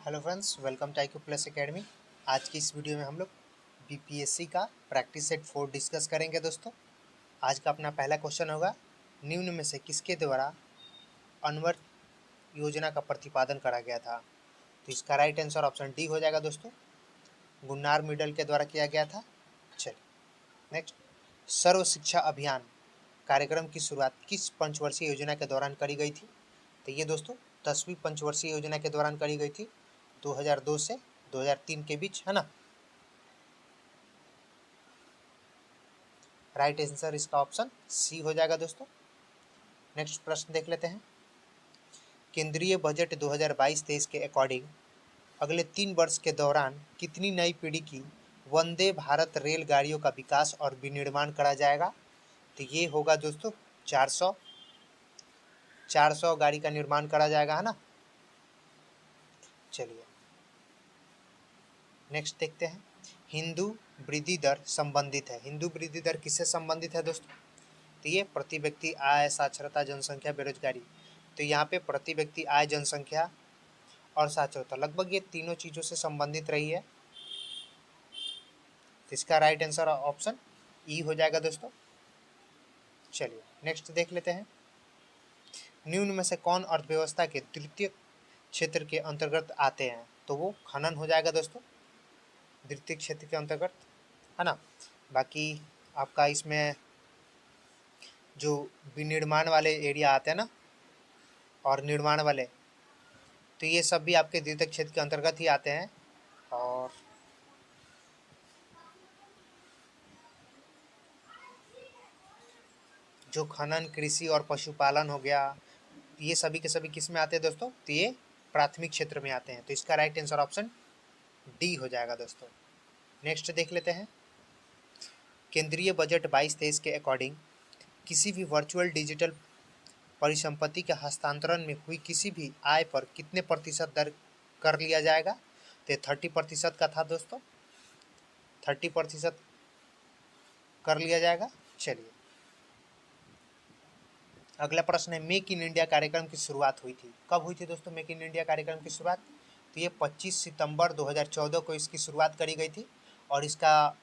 Hello friends, welcome to IQ plus academy. आज की इस वीडियो में हम लोग बीपीएससी का प्रैक्टिस सेट 4 डिस्कस करेंगे दोस्तों। आज का अपना पहला क्वेश्चन होगा, निम्न में से किसके द्वारा अनवर योजना का प्रतिपादन करा गया था? तो इसका राइट आंसर ऑप्शन डी हो जाएगा दोस्तों, गुन्नार मिडल के द्वारा किया गया था। चलिए नेक्स्ट, सर्व शिक्षा अभियान कार्यक्रम की शुरुआत किस पंचवर्षीय योजना के दौरान करी गई थी? तो ये दोस्तों 10वीं पंचवर्षीय योजना के दौरान करी गई थी, 2002 से 2003 के बीच, है ना। राइट आंसर इसका ऑप्शन सी हो जाएगा दोस्तों। नेक्स्ट प्रश्न देख लेते हैं, केंद्रीय बजट 2022-23 के अकॉर्डिंग अगले 3 वर्ष के दौरान कितनी नई पीढ़ी की वंदे भारत रेलगाड़ियों का विकास और विनिर्माण करा जाएगा? तो ये होगा दोस्तों 400 गाड़ी का निर्माण करा जाएगा, है ना। चलिए नेक्स्ट देखते हैं, हिंदू वृद्धि दर संबंधित है। हिंदू वृद्धि दर किससे संबंधित है दोस्तों? तो ये प्रति व्यक्ति आय, साक्षरता, जनसंख्या, बेरोजगारी। तो यहाँ पे प्रति व्यक्ति आय, जनसंख्या और साक्षरता लगभग ये तीनों चीज़ों से संबंधित रही है। तो इसका राइट आंसर ऑप्शन ई हो जाएगा दोस्तों। चलिए नेक्स्ट देख लेते हैं, निम्न में से कौन अर्थव्यवस्था के तृतीय क्षेत्र के अंतर्गत आते हैं? तो वो खनन हो जाएगा दोस्तों, द्वितीय क्षेत्र के अंतर्गत, है ना। बाकी आपका इसमें जो विनिर्माण वाले एरिया आते हैं ना और निर्माण वाले, तो ये सब भी आपके द्वितीय क्षेत्र के अंतर्गत ही आते हैं। और जो खनन, कृषि और पशुपालन हो गया, ये सभी के सभी किस में आते हैं दोस्तों? तो ये प्राथमिक क्षेत्र में आते हैं। तो इसका राइट आंसर ऑप्शन डी हो जाएगा दोस्तों। नेक्स्ट देख लेते हैं, केंद्रीय बजट 22-23 के अकॉर्डिंग किसी भी वर्चुअल डिजिटल परिसंपत्ति के हस्तांतरण में हुई किसी भी आय पर कितने प्रतिशत दर कर लिया जाएगा? तो 30% का था दोस्तों, 30% कर लिया जाएगा। चलिए अगला प्रश्न है, मेक इन इंडिया कार्यक्रम की शुरुआत हुई थी, कब हुई थी दोस्तों मेक इन इंडिया कार्यक्रम की शुरुआत? तो ये 25 सितंबर 2014 को इसकी शुरुआत करी गई थी। और इसका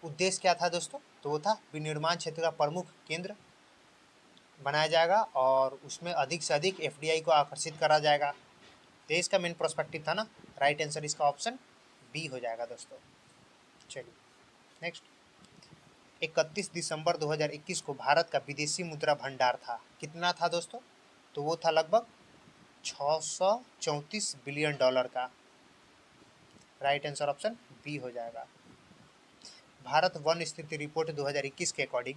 उद्देश्य क्या था दोस्तों? तो वो था विनिर्माण क्षेत्र का प्रमुख केंद्र बनाया जाएगा और उसमें अधिक से अधिक एफडीआई को आकर्षित करा जाएगा। तो इसका मेन प्रोस्पेक्टिव था ना। राइट आंसर इसका ऑप्शन बी हो जाएगा दोस्तों। चलिए नेक्स्ट, 31 दिसंबर 2021 को भारत का विदेशी मुद्रा भंडार था, कितना था दोस्तों? तो वो था लगभग 634 बिलियन डॉलर का। राइट आंसर ऑप्शन बी हो जाएगा। भारत वन स्थिति रिपोर्ट 2021 के अकॉर्डिंग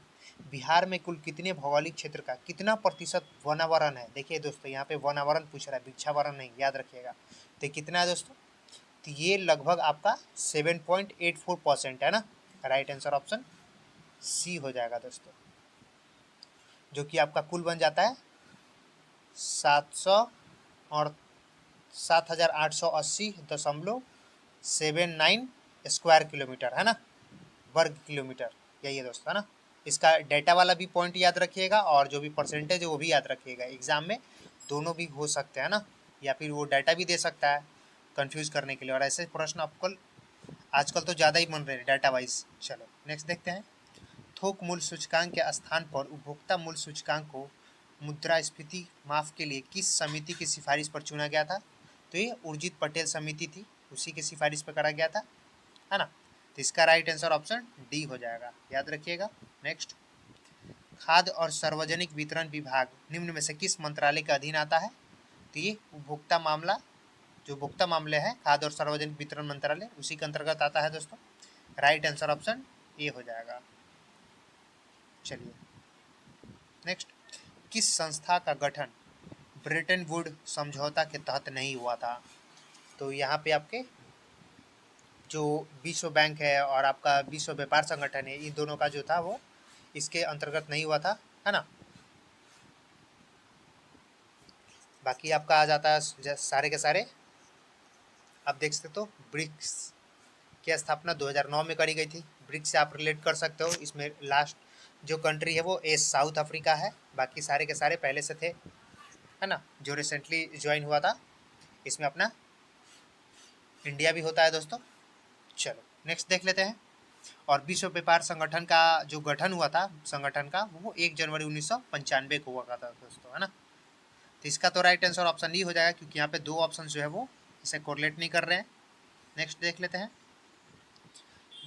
बिहार में कुल कितने भौगोलिक क्षेत्र का कितना प्रतिशत वनावरण है? देखिए दोस्तों यहाँ पे वनावरण पूछ रहा है, वृक्षावरण नहीं, याद रखिएगा। तो कितना है दोस्तों? तो ये लगभग आपका 7.84% है ना। राइट आंसर ऑप्शन सी हो जाएगा दोस्तों, जो कि आपका कुल बन जाता है 700 और 7,880.79 स्क्वायर किलोमीटर, है ना, वर्ग किलोमीटर। यही है दोस्तों, है ना। इसका डेटा वाला भी पॉइंट याद रखिएगा और जो भी परसेंटेज है वो भी याद रखिएगा। एग्जाम में दोनों भी हो सकते हैं ना, या फिर वो डाटा भी दे सकता है कंफ्यूज करने के लिए। और ऐसे प्रश्न आपको आजकल तो ज़्यादा ही बन रहे हैं डाटा वाइज। चलो नेक्स्ट देखते हैं, थोक मूल्य सूचकांक के स्थान पर उपभोक्ता मूल्य सूचकांक को मुद्रास्फीति माफ के लिए किस समिति की सिफारिश पर चुना गया था? तो ये उर्जित पटेल समिति थी, उसी की सिफारिश पर करा गया था, है ना। तो इसका राइट आंसर ऑप्शन डी हो जाएगा, याद रखिएगा। नेक्स्ट, खाद्य और सार्वजनिक वितरण विभाग निम्न में से किस मंत्रालय के अधीन आता है? तो ये उपभोक्ता मामला, जो उपभोक्ता मामले हैं, खाद्य और सार्वजनिक वितरण मंत्रालय, उसी के अंतर्गत आता है दोस्तों। राइट आंसर ऑप्शन ए हो जाएगा। चलिए नेक्स्ट, किस संस्था का गठन ब्रेटन वुड समझौता के तहत नहीं हुआ था? तो यहाँ पे आपके जो विश्व बैंक है और आपका विश्व व्यापार संगठन है, इन दोनों का जो था वो इसके अंतर्गत नहीं हुआ था, है ना। बाकी आपका आ जाता है सारे के सारे, आप देख सकते हो, ब्रिक्स की स्थापना 2009 में करी गई थी। ब्रिक्स से आप रिलेट कर सकते हो, इसमें लास्ट जो कंट्री है वो साउथ अफ्रीका है, बाकी सारे के सारे पहले से थे, है ना। जो रिसेंटली ज्वाइन हुआ था इसमें अपना इंडिया भी होता है दोस्तों। चलो नेक्स्ट देख लेते हैं। और विश्व व्यापार संगठन का जो गठन हुआ था संगठन का, वो 1 जनवरी 1995 को हुआ था दोस्तों, है ना। तो इसका तो राइट आंसर ऑप्शन ई हो जाएगा, क्योंकि यहाँ पे 2 ऑप्शन जो है वो इसे कोरिलेट नहीं कर रहे हैं। नेक्स्ट देख लेते हैं।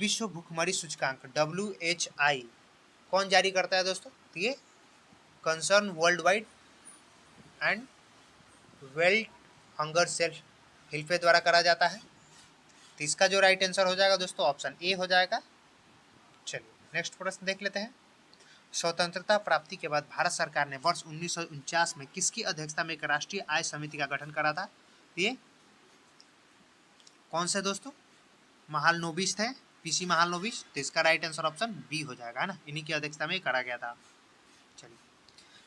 विश्व भूखमरी सूचकांक WHI कौन जारी करता है दोस्तों? तो ये Concern worldwide and Welthungerhilfe द्वारा करा जाता है। तो इसका जो राइट आंसर हो जाएगा दोस्तों ऑप्शन ए हो जाएगा। चलिए नेक्स्ट प्रश्न देख लेते हैं। स्वतंत्रता प्राप्ति के बाद भारत सरकार ने वर्ष 1949 में किसकी अध्यक्षता में एक राष्ट्रीय आय समिति का गठन करा था? ये कौन से दोस्तों? महालनोबिस थे, पीसी महालनोबिस। तो इसका राइट आंसर ऑप्शन बी हो जाएगा, है ना। इन्हीं की अध्यक्षता में करा गया था। चलिए,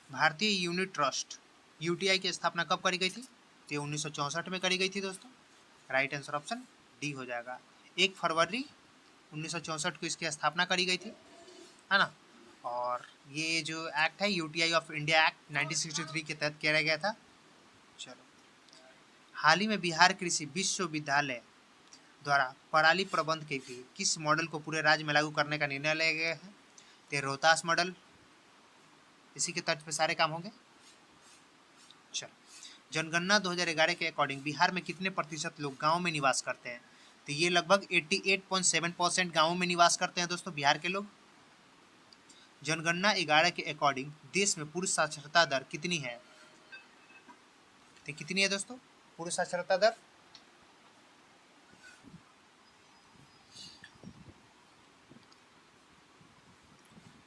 भारतीय यूनिट ट्रस्ट यूटीआई की स्थापना कब करी गई थी? तो 1964 में करी गई थी दोस्तों। राइट आंसर ऑप्शन डी हो जाएगा। 1 फरवरी 1964 को इसकी स्थापना करी गई थी, है ना। और ये जो एक्ट है यूटीआई ऑफ इंडिया एक्ट 1963 के तहत किया गया था। चलो, हाल ही में बिहार कृषि विश्वविद्यालय द्वारा पराली प्रबंध के लिए किस मॉडल को पूरे राज्य में लागू करने का निर्णय लिया गया है? तो रोहतास मॉडल, इसी के तर्ज पे सारे काम होंगे। चलो, जनगणना 2011 के अकॉर्डिंग बिहार में कितने प्रतिशत लोग गाँव में निवास करते हैं? तो ये लगभग 88.7% गाँवों में निवास करते हैं दोस्तों बिहार के लोग। जनगणना 11 के अकॉर्डिंग देश में पुरुष साक्षरता दर कितनी है? तो कितनी है दोस्तों पुरुष साक्षरता दर?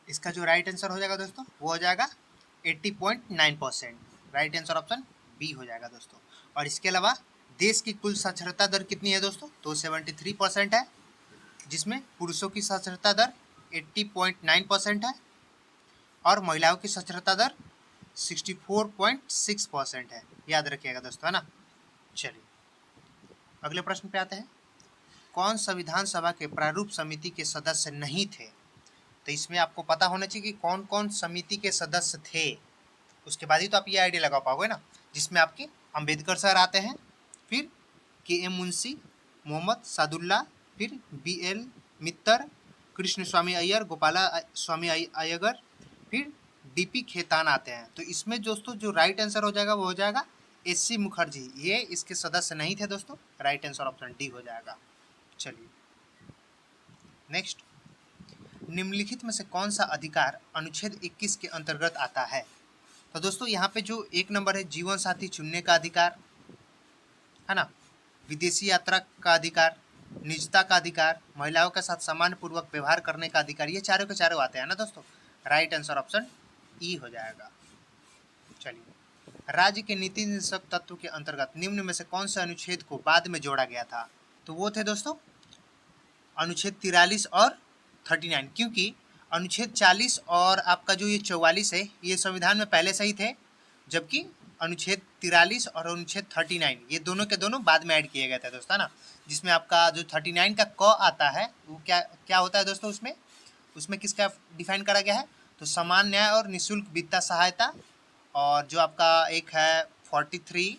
इसका जो राइट आंसर हो जाएगा दोस्तों वो हो जाएगा 80.9%। राइट आंसर ऑप्शन बी हो जाएगा दोस्तों। और इसके अलावा देश की कुल साक्षरता दर कितनी है दोस्तों? तो 73% है, जिसमें पुरुषों की साक्षरता दर 80.9% है और महिलाओं की साक्षरता दर 64.6% है। याद रखिएगा दोस्तों, है ना। चलिए अगले प्रश्न पे आते हैं। कौन संविधान सभा के प्रारूप समिति के सदस्य नहीं थे? तो इसमें आपको पता होना चाहिए कि कौन कौन समिति के सदस्य थे, उसके बाद ही तो आप ये आइडिया लगा पाओगे ना। जिसमें आपके अंबेडकर सर आते हैं, फिर KM मुंशी, मोहम्मद सादुल्ला, फिर BL मित्तर, कृष्ण स्वामी अय्यर, गोपाला स्वामी अय्यर, फिर DP खेतान आते हैं। तो इसमें दोस्तों जो राइट आंसर हो जाएगा वो हो जाएगा SC मुखर्जी। ये इसके सदस्य नहीं थे दोस्तों। राइट आंसर ऑप्शन डी हो जाएगा। चलिए नेक्स्ट, निम्नलिखित में से कौन सा अधिकार अनुच्छेद 21 के अंतर्गत आता है? तो दोस्तों यहाँ पे जो 1 नंबर है जीवन साथी चुनने का अधिकार, है ना, विदेशी यात्रा का अधिकार, निजता का अधिकार, महिलाओं के साथ सम्मान पूर्वक व्यवहार करने का अधिकार, ये चारों के चारों आते हैं ना दोस्तों। राइट आंसर ऑप्शन ई हो जाएगा। चलिए, राज्य के नीति निर्देशक तत्व के अंतर्गत निम्न में से कौन से अनुच्छेद को बाद में जोड़ा गया था? तो वो थे दोस्तों अनुच्छेद 43 और 39, क्योंकि अनुच्छेद 40 और आपका जो ये 44 है ये संविधान में पहले से ही थे, जबकि अनुच्छेद 43 और अनुच्छेद 39 ये दोनों के दोनों बाद में ऐड किए गए थे दोस्तों, ना। जिसमें आपका जो 39 का क आता है वो क्या क्या होता है दोस्तों? उसमें किसका डिफाइन करा गया है? तो समान न्याय और निःशुल्क वित्तीय सहायता। और जो आपका एक है 43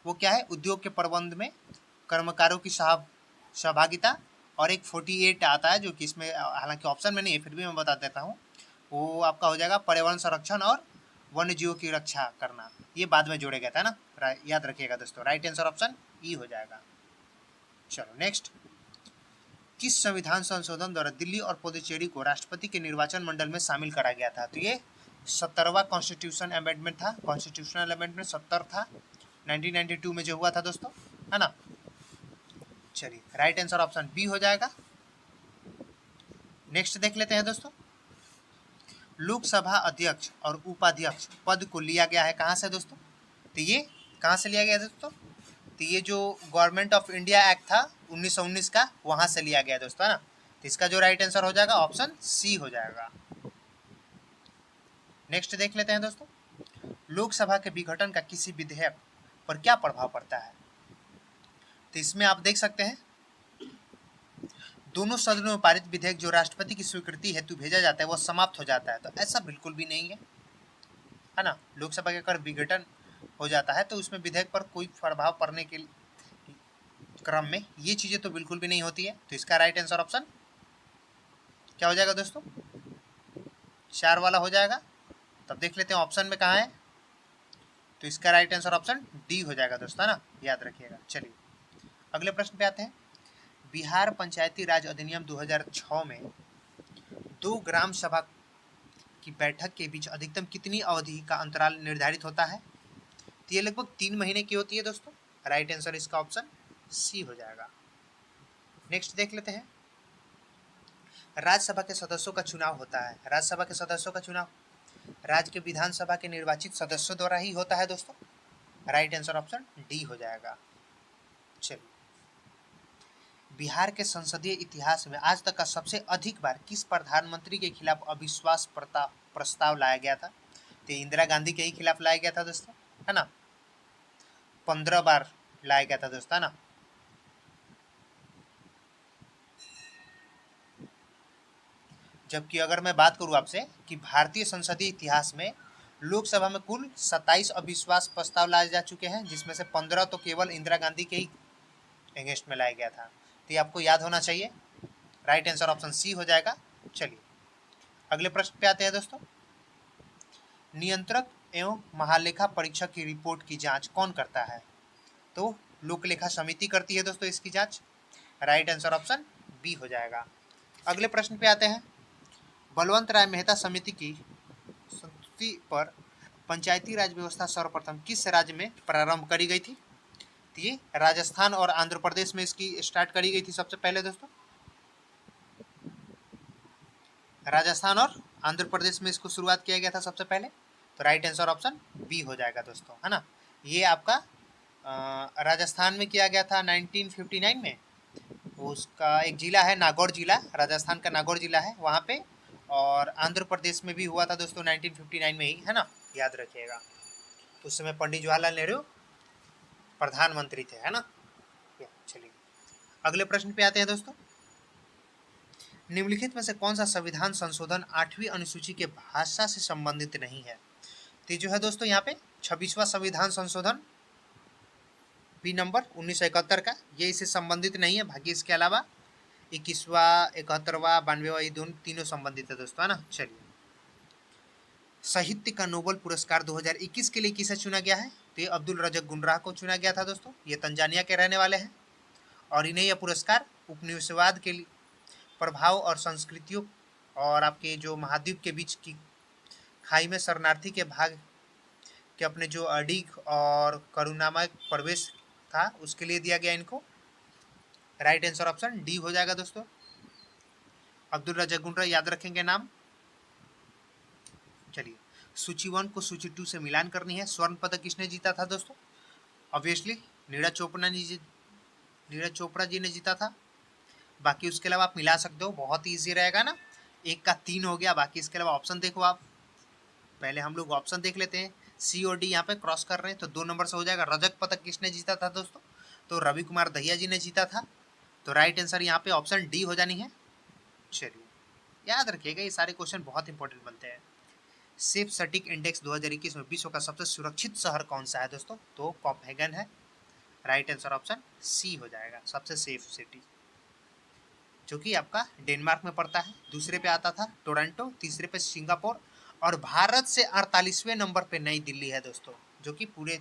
वो क्या है? उद्योग के प्रबंध में कर्मकारों की सहभागिता। और एक 48 आता है जो कि इसमें हालांकि ऑप्शन में नहीं है, फिर भी मैं बता देता हूँ। वो आपका हो जाएगा पर्यावरण संरक्षण और वन्य जीवों की रक्षा करना। ये बाद में जोड़े गया था ना, याद रखिएगा दोस्तों। राइट आंसर ऑप्शन ई हो जाएगा। चलो नेक्स्ट, किस संविधान संशोधन द्वारा दिल्ली और पुडुचेरी को राष्ट्रपति के निर्वाचन मंडल में शामिल करा गया था? तो ये 70वां कॉन्स्टिट्यूशन अमेंडमेंट था। कॉन्स्टिट्यूशनल अमेंडमेंट 70 था 1992 में जो हुआ था दोस्तों, है ना। चलिए राइट आंसर ऑप्शन बी हो जाएगा। नेक्स्ट देख लेते हैं दोस्तों। लोकसभा अध्यक्ष और उपाध्यक्ष पद को लिया गया है कहाँ से दोस्तों? तो ये कहाँ से लिया गया दोस्तों? तो ये जो गवर्नमेंट ऑफ इंडिया एक्ट था 1919 का, वहाँ से लिया गया दोस्तों, है ना। तो इसका जो राइट आंसर हो जाएगा ऑप्शन सी हो जाएगा। नेक्स्ट देख लेते हैं दोस्तों। लोकसभा के विघटन का किसी विधेयक पर क्या प्रभाव पड़ता है? तो इसमें आप देख सकते हैं दोनों सदनों में पारित विधेयक जो राष्ट्रपति की स्वीकृति हेतु भेजा जाता है वो समाप्त हो जाता है। तो ऐसा बिल्कुल भी नहीं है ना। लोकसभा के अगर विघटन हो जाता है तो उसमें विधेयक पर कोई प्रभाव पड़ने क्रम में, ये चीज़ें तो बिल्कुल भी नहीं होती है। तो इसका राइट आंसर ऑप्शन क्या हो जाएगा दोस्तों? 4 वाला हो जाएगा। तब देख लेते हैं ऑप्शन में कहाँ है। तो इसका राइट आंसर ऑप्शन डी हो जाएगा दोस्तों, है ना, याद रखिएगा। चलिए अगले प्रश्न पे आते हैं। बिहार पंचायती राज अधिनियम 2006 में 2 ग्राम सभा की बैठक के बीच अधिकतम कितनी अवधि का अंतराल निर्धारित होता है? तो ये लगभग 3 महीने की होती है दोस्तों। राइट आंसर इसका ऑप्शन सी हो जाएगा। नेक्स्ट देख लेते हैं। राज्यसभा के सदस्यों का चुनाव होता है। राज्यसभा के सदस्यों का चुनाव राज्य के विधानसभा के निर्वाचित सदस्यों द्वारा ही होता है दोस्तों। राइट आंसर ऑप्शन डी हो जाएगा। चलिए, बिहार के संसदीय इतिहास में आज तक का सबसे अधिक बार किस प्रधानमंत्री के खिलाफ अविश्वास प्रस्ताव लाया गया था? तो इंदिरा गांधी के ही खिलाफ लाया गया था दोस्तों, है ना। 15 बार लाया गया था दोस्तों, है ना। जबकि अगर मैं बात करूं आपसे कि भारतीय संसदीय इतिहास में लोकसभा में कुल 27 अविश्वास प्रस्ताव लाए जा चुके हैं, जिसमें से 15 तो केवल इंदिरा गांधी के ही अगेंस्ट में लाया गया था। तो ये आपको याद होना चाहिए। राइट आंसर ऑप्शन सी हो जाएगा। चलिए अगले प्रश्न पे आते हैं दोस्तों। नियंत्रक एवं महालेखा परीक्षक की रिपोर्ट की जांच कौन करता है? तो लोक लेखा समिति करती है दोस्तों इसकी जांच। राइट आंसर ऑप्शन बी हो जाएगा। अगले प्रश्न पे आते हैं। बलवंत राय मेहता समिति की संस्तुति पर पंचायती राज व्यवस्था सर्वप्रथम किस राज्य में प्रारंभ करी गई थी? ये राजस्थान और आंध्र प्रदेश में इसकी स्टार्ट करी गई थी सबसे पहले दोस्तों। राजस्थान और आंध्र प्रदेश में इसको शुरुआत किया गया था सबसे पहले। तो राइट आंसर ऑप्शन बी हो जाएगा दोस्तों, है ना। ये आपका राजस्थान में किया गया था 1959 में। उसका एक जिला है नागौर जिला, राजस्थान का नागौर जिला है वहाँ पे। और आंध्र प्रदेश में भी हुआ था दोस्तों 1959 में ही, है ना, याद रखिएगा। उस समय पंडित जवाहरलाल नेहरू प्रधानमंत्री थे, है ना। चलिए अगले प्रश्न पे आते हैं दोस्तों। निम्नलिखित में से कौन सा संविधान संशोधन 8वीं अनुसूची के भाषा से संबंधित नहीं है? तो जो है दोस्तों यहाँ पे 26वां संविधान संशोधन बी नंबर 1971 का, ये इससे संबंधित नहीं है। बाकी इसके अलावा 21वां, 71वां, 92वां, ये तीनों संबंधित है दोस्तों, है ना। चलिए साहित्य का नोबेल पुरस्कार 2021 के लिए किसे चुना गया है? तो ये अब्दुल रज़ाक गुंडराह को चुना गया था दोस्तों। ये तंजानिया के रहने वाले हैं और इन्हें यह पुरस्कार उपनिवेशवाद के प्रभाव और संस्कृतियों और आपके जो महाद्वीप के बीच की खाई में शरणार्थी के भाग के अपने जो अडिग और करुणामय प्रवेश था उसके लिए दिया गया इनको। राइट आंसर ऑप्शन डी हो जाएगा दोस्तों। अब्दुल रज़ाक गुंडराह याद रखेंगे नाम। चलिए सूची 1 को सूची 2 से मिलान करनी है। स्वर्ण पदक किसने जीता था दोस्तों? ऑब्वियसली नीरज चोपड़ा जी ने जीता था। बाकी उसके अलावा आप मिला सकते हो, बहुत ही ईजी रहेगा ना। 1 का 3 हो गया। बाकी इसके अलावा ऑप्शन देखो आप। पहले हम लोग ऑप्शन देख लेते हैं। सी और डी यहाँ पे क्रॉस कर रहे हैं तो 2 नंबर से हो जाएगा। रजत पदक किसने जीता था दोस्तों? तो रवि कुमार दहिया जी ने जीता था। तो राइट आंसर यहाँ पे ऑप्शन डी हो जानी है। चलिए याद रखिएगा ये सारे क्वेश्चन बहुत इंपॉर्टेंट बनते हैं। सेफ सटिक इंडेक्स 2021 में विश्व का सबसे सुरक्षित शहर कौन सा है दोस्तों? तो कोपेनहेगन है। राइट आंसर ऑप्शन सी हो जाएगा, सबसे सेफ सिटी, जो कि आपका डेनमार्क में पड़ता है। दूसरे पे आता था टोरंटो, तीसरे पे सिंगापुर और भारत से 48वें नंबर पे नई दिल्ली है दोस्तों, जो कि पूरे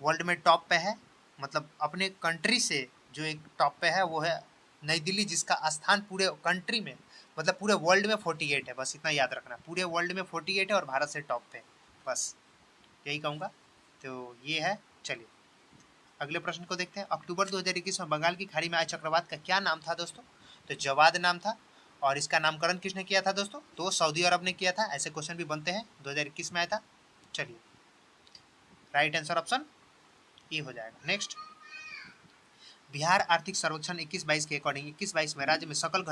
वर्ल्ड में टॉप पे है। मतलब अपने कंट्री से जो एक टॉप पे है वो है नई दिल्ली, जिसका स्थान पूरे कंट्री में मतलब पूरे वर्ल्ड में 48 है। बस इतना याद रखना, पूरे वर्ल्ड में 48 है और भारत से टॉप पे, बस यही कहूँगा। तो ये है। चलिए अगले प्रश्न को देखते हैं। अक्टूबर 2021 में बंगाल की खाड़ी में आए चक्रवात का क्या नाम था दोस्तों? तो जवाद नाम था। और इसका नामकरण किसने किया था दोस्तों? तो सऊदी अरब ने किया था। ऐसे क्वेश्चन भी बनते हैं, 2021 में आया था। चलिए राइट आंसर ऑप्शन ए हो जाएगा। नेक्स्ट, बिहार आर्थिक सर्वेक्षण 21-22 के अकॉर्डिंग 21-22 में राज्य में सकल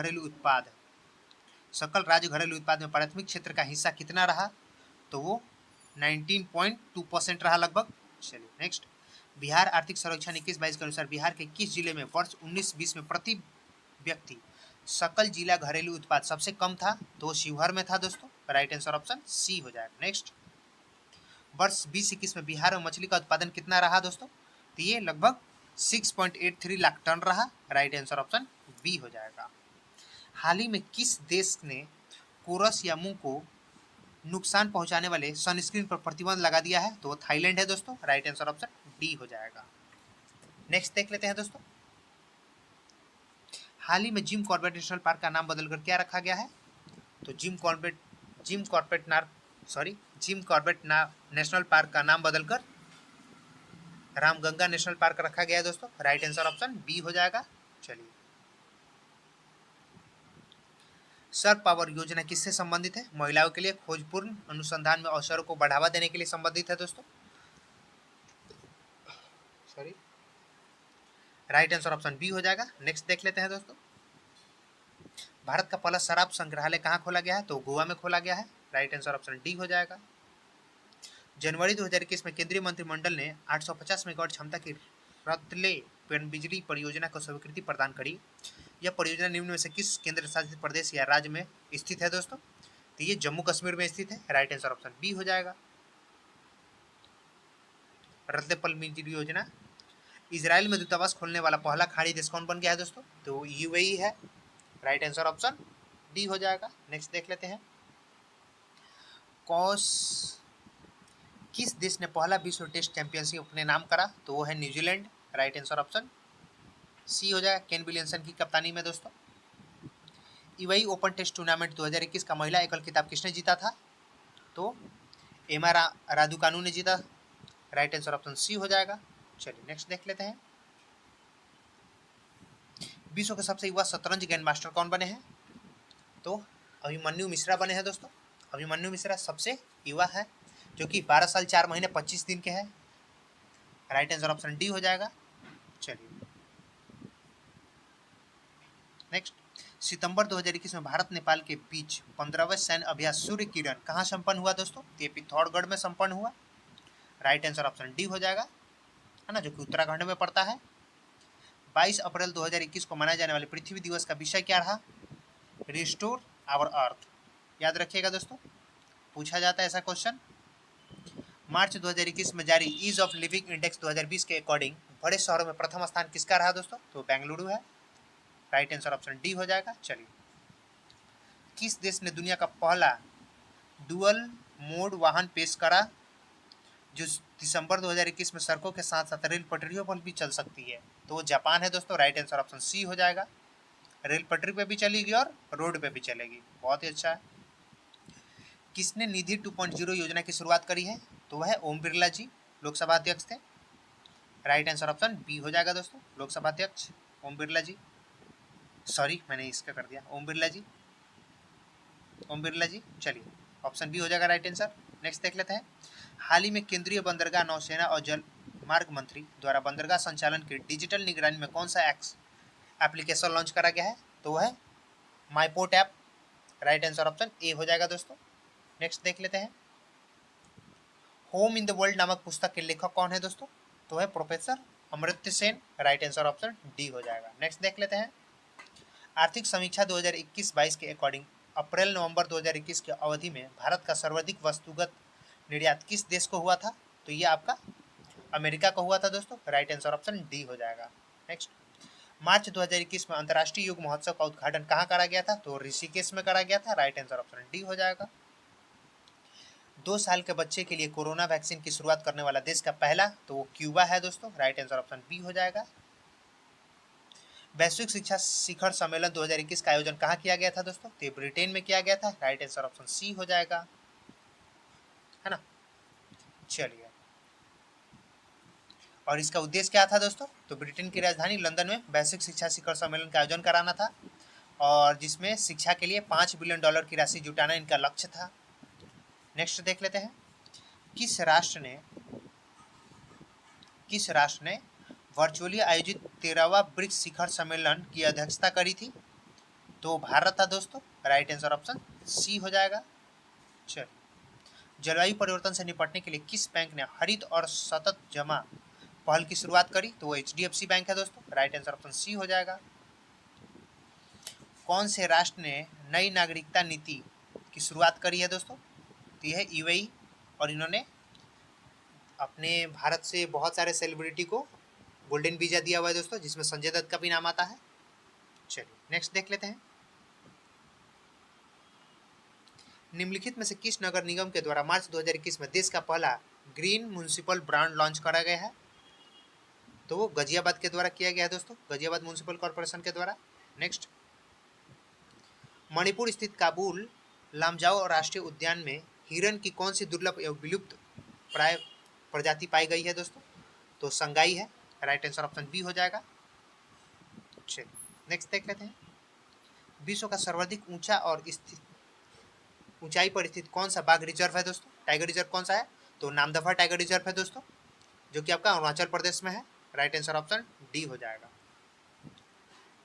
राज्य घरेलू उत्पाद में प्राथमिक क्षेत्र का हिस्सा कितना रहा? तो वो 19.2% रहा लगभग। चलिए नेक्स्ट, बिहार आर्थिक सर्वेक्षण 21-22 के अनुसार बिहार के किस जिले में वर्ष 19-20 में प्रति व्यक्ति सकल जिला घरेलू उत्पाद सबसे कम था? तो शिवहर में था दोस्तों। राइट आंसर ऑप्शन सी हो जाएगा। नेक्स्ट, वर्ष 2021 में बिहार में मछली का उत्पादन कितना रहा दोस्तों? तो ये लगभग 6.83 लाख टन रहा। राइट आंसर ऑप्शन बी हो जाएगा। हाल ही में किस देश ने कोरस या मुंह को नुकसान पहुंचाने वाले सनस्क्रीन पर प्रतिबंध लगा दिया है? तो वो थाईलैंड है दोस्तों। राइट आंसर ऑप्शन डी हो जाएगा। नेक्स्ट देख लेते हैं दोस्तों, हाल ही में जिम कॉर्बेट नेशनल पार्क का नाम बदलकर क्या रखा गया है? तो जिम कॉर्बेट नेशनल पार्क का नाम बदलकर रामगंगा नेशनल पार्क रखा गया है दोस्तों। राइट आंसर ऑप्शन बी हो जाएगा। चलिए, सर्प पावर योजना किससे संबंधित है? महिलाओं के लिए खोजपूर्ण अनुसंधान में अवसरों को बढ़ावा देने के लिए संबंधित है दोस्तों। Sorry, right answer option B हो जाएगा। नेक्स्ट देख लेते हैं दोस्तों, भारत का पहला शराब संग्रहालय कहाँ खोला गया है? तो गोवा में खोला गया है। राइट आंसर ऑप्शन डी हो जाएगा। जनवरी 2021 में केंद्रीय मंत्रिमंडल ने 850 मेगावाट क्षमता की रतले पनबिजली परियोजना को स्वीकृति प्रदान करी। यह परियोजना निम्न में से किस केंद्र शासित प्रदेश या राज्य में स्थित है दोस्तों? तो ये जम्मू कश्मीर में स्थित है। राइट आंसर ऑप्शन बी हो जाएगा। रतले पनबिजली योजना। इजराइल में दूतावास खोलने वाला पहला खाड़ी देश कौन बन गया है दोस्तों? तो यूएई है। राइट आंसर ऑप्शन डी हो जाएगा। नेक्स्ट देख लेते हैं, किस देश ने पहला विश्व टेस्ट चैंपियनशिप अपने नाम करा? तो वो है New Zealand. Right answer option C हो जाएगा। केन विलियमसन की कप्तानी में दोस्तों। यूएई ओपन टेस्ट टूर्नामेंट 2021 का महिला एकल खिताब किसने जीता था? तो एमा रादुकानु ने जीता। राइट आंसर ऑप्शन सी हो जाएगा। चलिए नेक्स्ट देख लेते हैं, विश्व के सबसे युवा शतरंज ग्रैंड मास्टर कौन बने हैं? तो अभिमन्यु मिश्रा बने हैं दोस्तों। अभिमन्यु मिश्रा सबसे युवा है, जो कि 12 साल 4 महीने 25 दिन के हैं। राइट आंसर ऑप्शन डी हो जाएगा। चलिए नेक्स्ट, सितंबर 2021 में भारत नेपाल के बीच 15वें सैन्य अभ्यास सूर्य किरण कहाँ संपन्न हुआ दोस्तों? ये पिथौरागढ़ में संपन्न हुआ। राइट आंसर ऑप्शन डी हो जाएगा, है ना, जो कि उत्तराखंड में पड़ता है। 22 अप्रैल 2021 को मनाए जाने वाले पृथ्वी दिवस का विषय क्या रहा? Restore our earth. याद रखिएगा दोस्तों, पूछा जाता है ऐसा क्वेश्चन। मार्च 2021 में जारी ईज ऑफ लिविंग इंडेक्स 2020 के अकॉर्डिंग बड़े शहरों में प्रथम स्थान किसका रहा दोस्तों? तो बेंगलुरु है। राइट आंसर ऑप्शन डी हो जाएगा। चलिए, किस देश ने दुनिया का पहला डुअल मोड वाहन पेश करा, जो दिसंबर 2021 में सड़कों के साथ साथ रेल पटरियों पर भी चल सकती है? तो वो जापान है दोस्तों। राइट आंसर ऑप्शन सी हो जाएगा। रेल पटरी पे भी चलेगी और रोड पे भी चलेगी। बहुत ही अच्छा है। किसने निधि 2.0 योजना की शुरुआत करी है? तो वह ओम बिरला जी, लोकसभा अध्यक्ष थे। राइट आंसर ऑप्शन बी हो जाएगा दोस्तों, लोकसभा अध्यक्ष ओम बिरला जी। सॉरी, मैंने इसका कर दिया, ओम बिरला जी, ओम बिरला जी। चलिए, ऑप्शन बी हो जाएगा राइट आंसर। नेक्स्ट देख लेते हैं, हाल ही में केंद्रीय बंदरगाह, नौसेना और जल मार्ग मंत्री द्वारा बंदरगाह संचालन की डिजिटल निगरानी में कौन सा एप्लीकेशन लॉन्च करा गया है? तो वह है माईपोर्ट app. Right answer option A हो जाएगा दोस्तों। नेक्स्ट देख लेते हैं, होम इन द वर्ल्ड नामक पुस्तक के लेखक कौन है दोस्तों? तो है professor Amartya Sen. Right answer option D हो जाएगा। नेक्स्ट देख लेते हैं, आर्थिक समीक्षा 2021-22 के अकॉर्डिंग अप्रैल नवंबर 2021 की अवधि में भारत का सर्वाधिक वस्तुगत निर्यात किस देश को हुआ था? तो ये आपका अमेरिका को हुआ था दोस्तों। राइट आंसर ऑप्शन डी हो जाएगा। नेक्स्ट, मार्च 2021 में अंतर्राष्ट्रीय योग महोत्सव का उद्घाटन कहाँ करा गया था? तो ऋषिकेश में करा गया था। राइट आंसर ऑप्शन डी हो जाएगा। 2 साल के बच्चे के लिए कोरोना वैक्सीन की शुरुआत करने वाला देश का पहला, तो वो क्यूबा है दोस्तों। राइट आंसर ऑप्शन बी हो जाएगा। वैश्विक शिक्षा शिखर सम्मेलन 2021 का आयोजन कहाँ किया गया था दोस्तों? तो ब्रिटेन में किया गया था। राइट आंसर ऑप्शन सी हो जाएगा, है ना। चलिए, और इसका उद्देश्य क्या था दोस्तों? तो ब्रिटेन की राजधानी लंदन में वैश्विक शिक्षा शिखर सम्मेलन का आयोजन कराना था, और जिसमें शिक्षा के लिए $5 बिलियन की राशि जुटाना इनका लक्ष्य था। नेक्स्ट देख लेते हैं, किस राष्ट्र ने वर्चुअली आयोजित 13वां ब्रिक्स शिखर सम्मेलन की अध्यक्षता करी थी? तो भारत था दोस्तों। राइट आंसर ऑप्शन सी हो जाएगा। चलिए, जलवायु परिवर्तन से निपटने के लिए किस बैंक ने हरित और सतत जमा पहल की शुरुआत करी? तो वो HDFC बैंक है दोस्तों। राइट आंसर ऑप्शन सी हो जाएगा। कौन से राष्ट्र ने नई नागरिकता नीति की शुरुआत करी है दोस्तों? तो यह है UAE, और इन्होंने अपने भारत से बहुत सारे सेलिब्रिटी को गोल्डन वीजा दिया हुआ है दोस्तों, जिसमें संजय दत्त का भी नाम आता है। चलिए नेक्स्ट देख लेते हैं। निम्नलिखित में से किस नगर निगम के द्वारा मार्च 2021 में देश का पहला ग्रीन म्युनिसिपल ब्रांड लॉन्च करा गया है? तो वो गाजियाबाद के द्वारा किया गया है दोस्तों, गाजियाबाद म्युनिसिपल कॉर्पोरेशन के द्वारा। नेक्स्ट, मणिपुर स्थित काबुल लामजाओ राष्ट्रीय उद्यान में हिरन की कौन सी दुर्लभ एवं विलुप्त प्राय प्रजाति पाई गई है दोस्तों? तो संगाई है, राइट आंसर ऑप्शन बी हो जाएगा। चलिए नेक्स्ट देख लेते हैं। विश्व का सर्वाधिक ऊंचा और ऊंचाई पर स्थित कौन सा बाघ रिजर्व है दोस्तों? टाइगर रिजर्व कौन सा है? तो नामदफा टाइगर रिजर्व है दोस्तों, जो कि आपका अरुणाचल प्रदेश में है। राइट आंसर ऑप्शन डी हो जाएगा।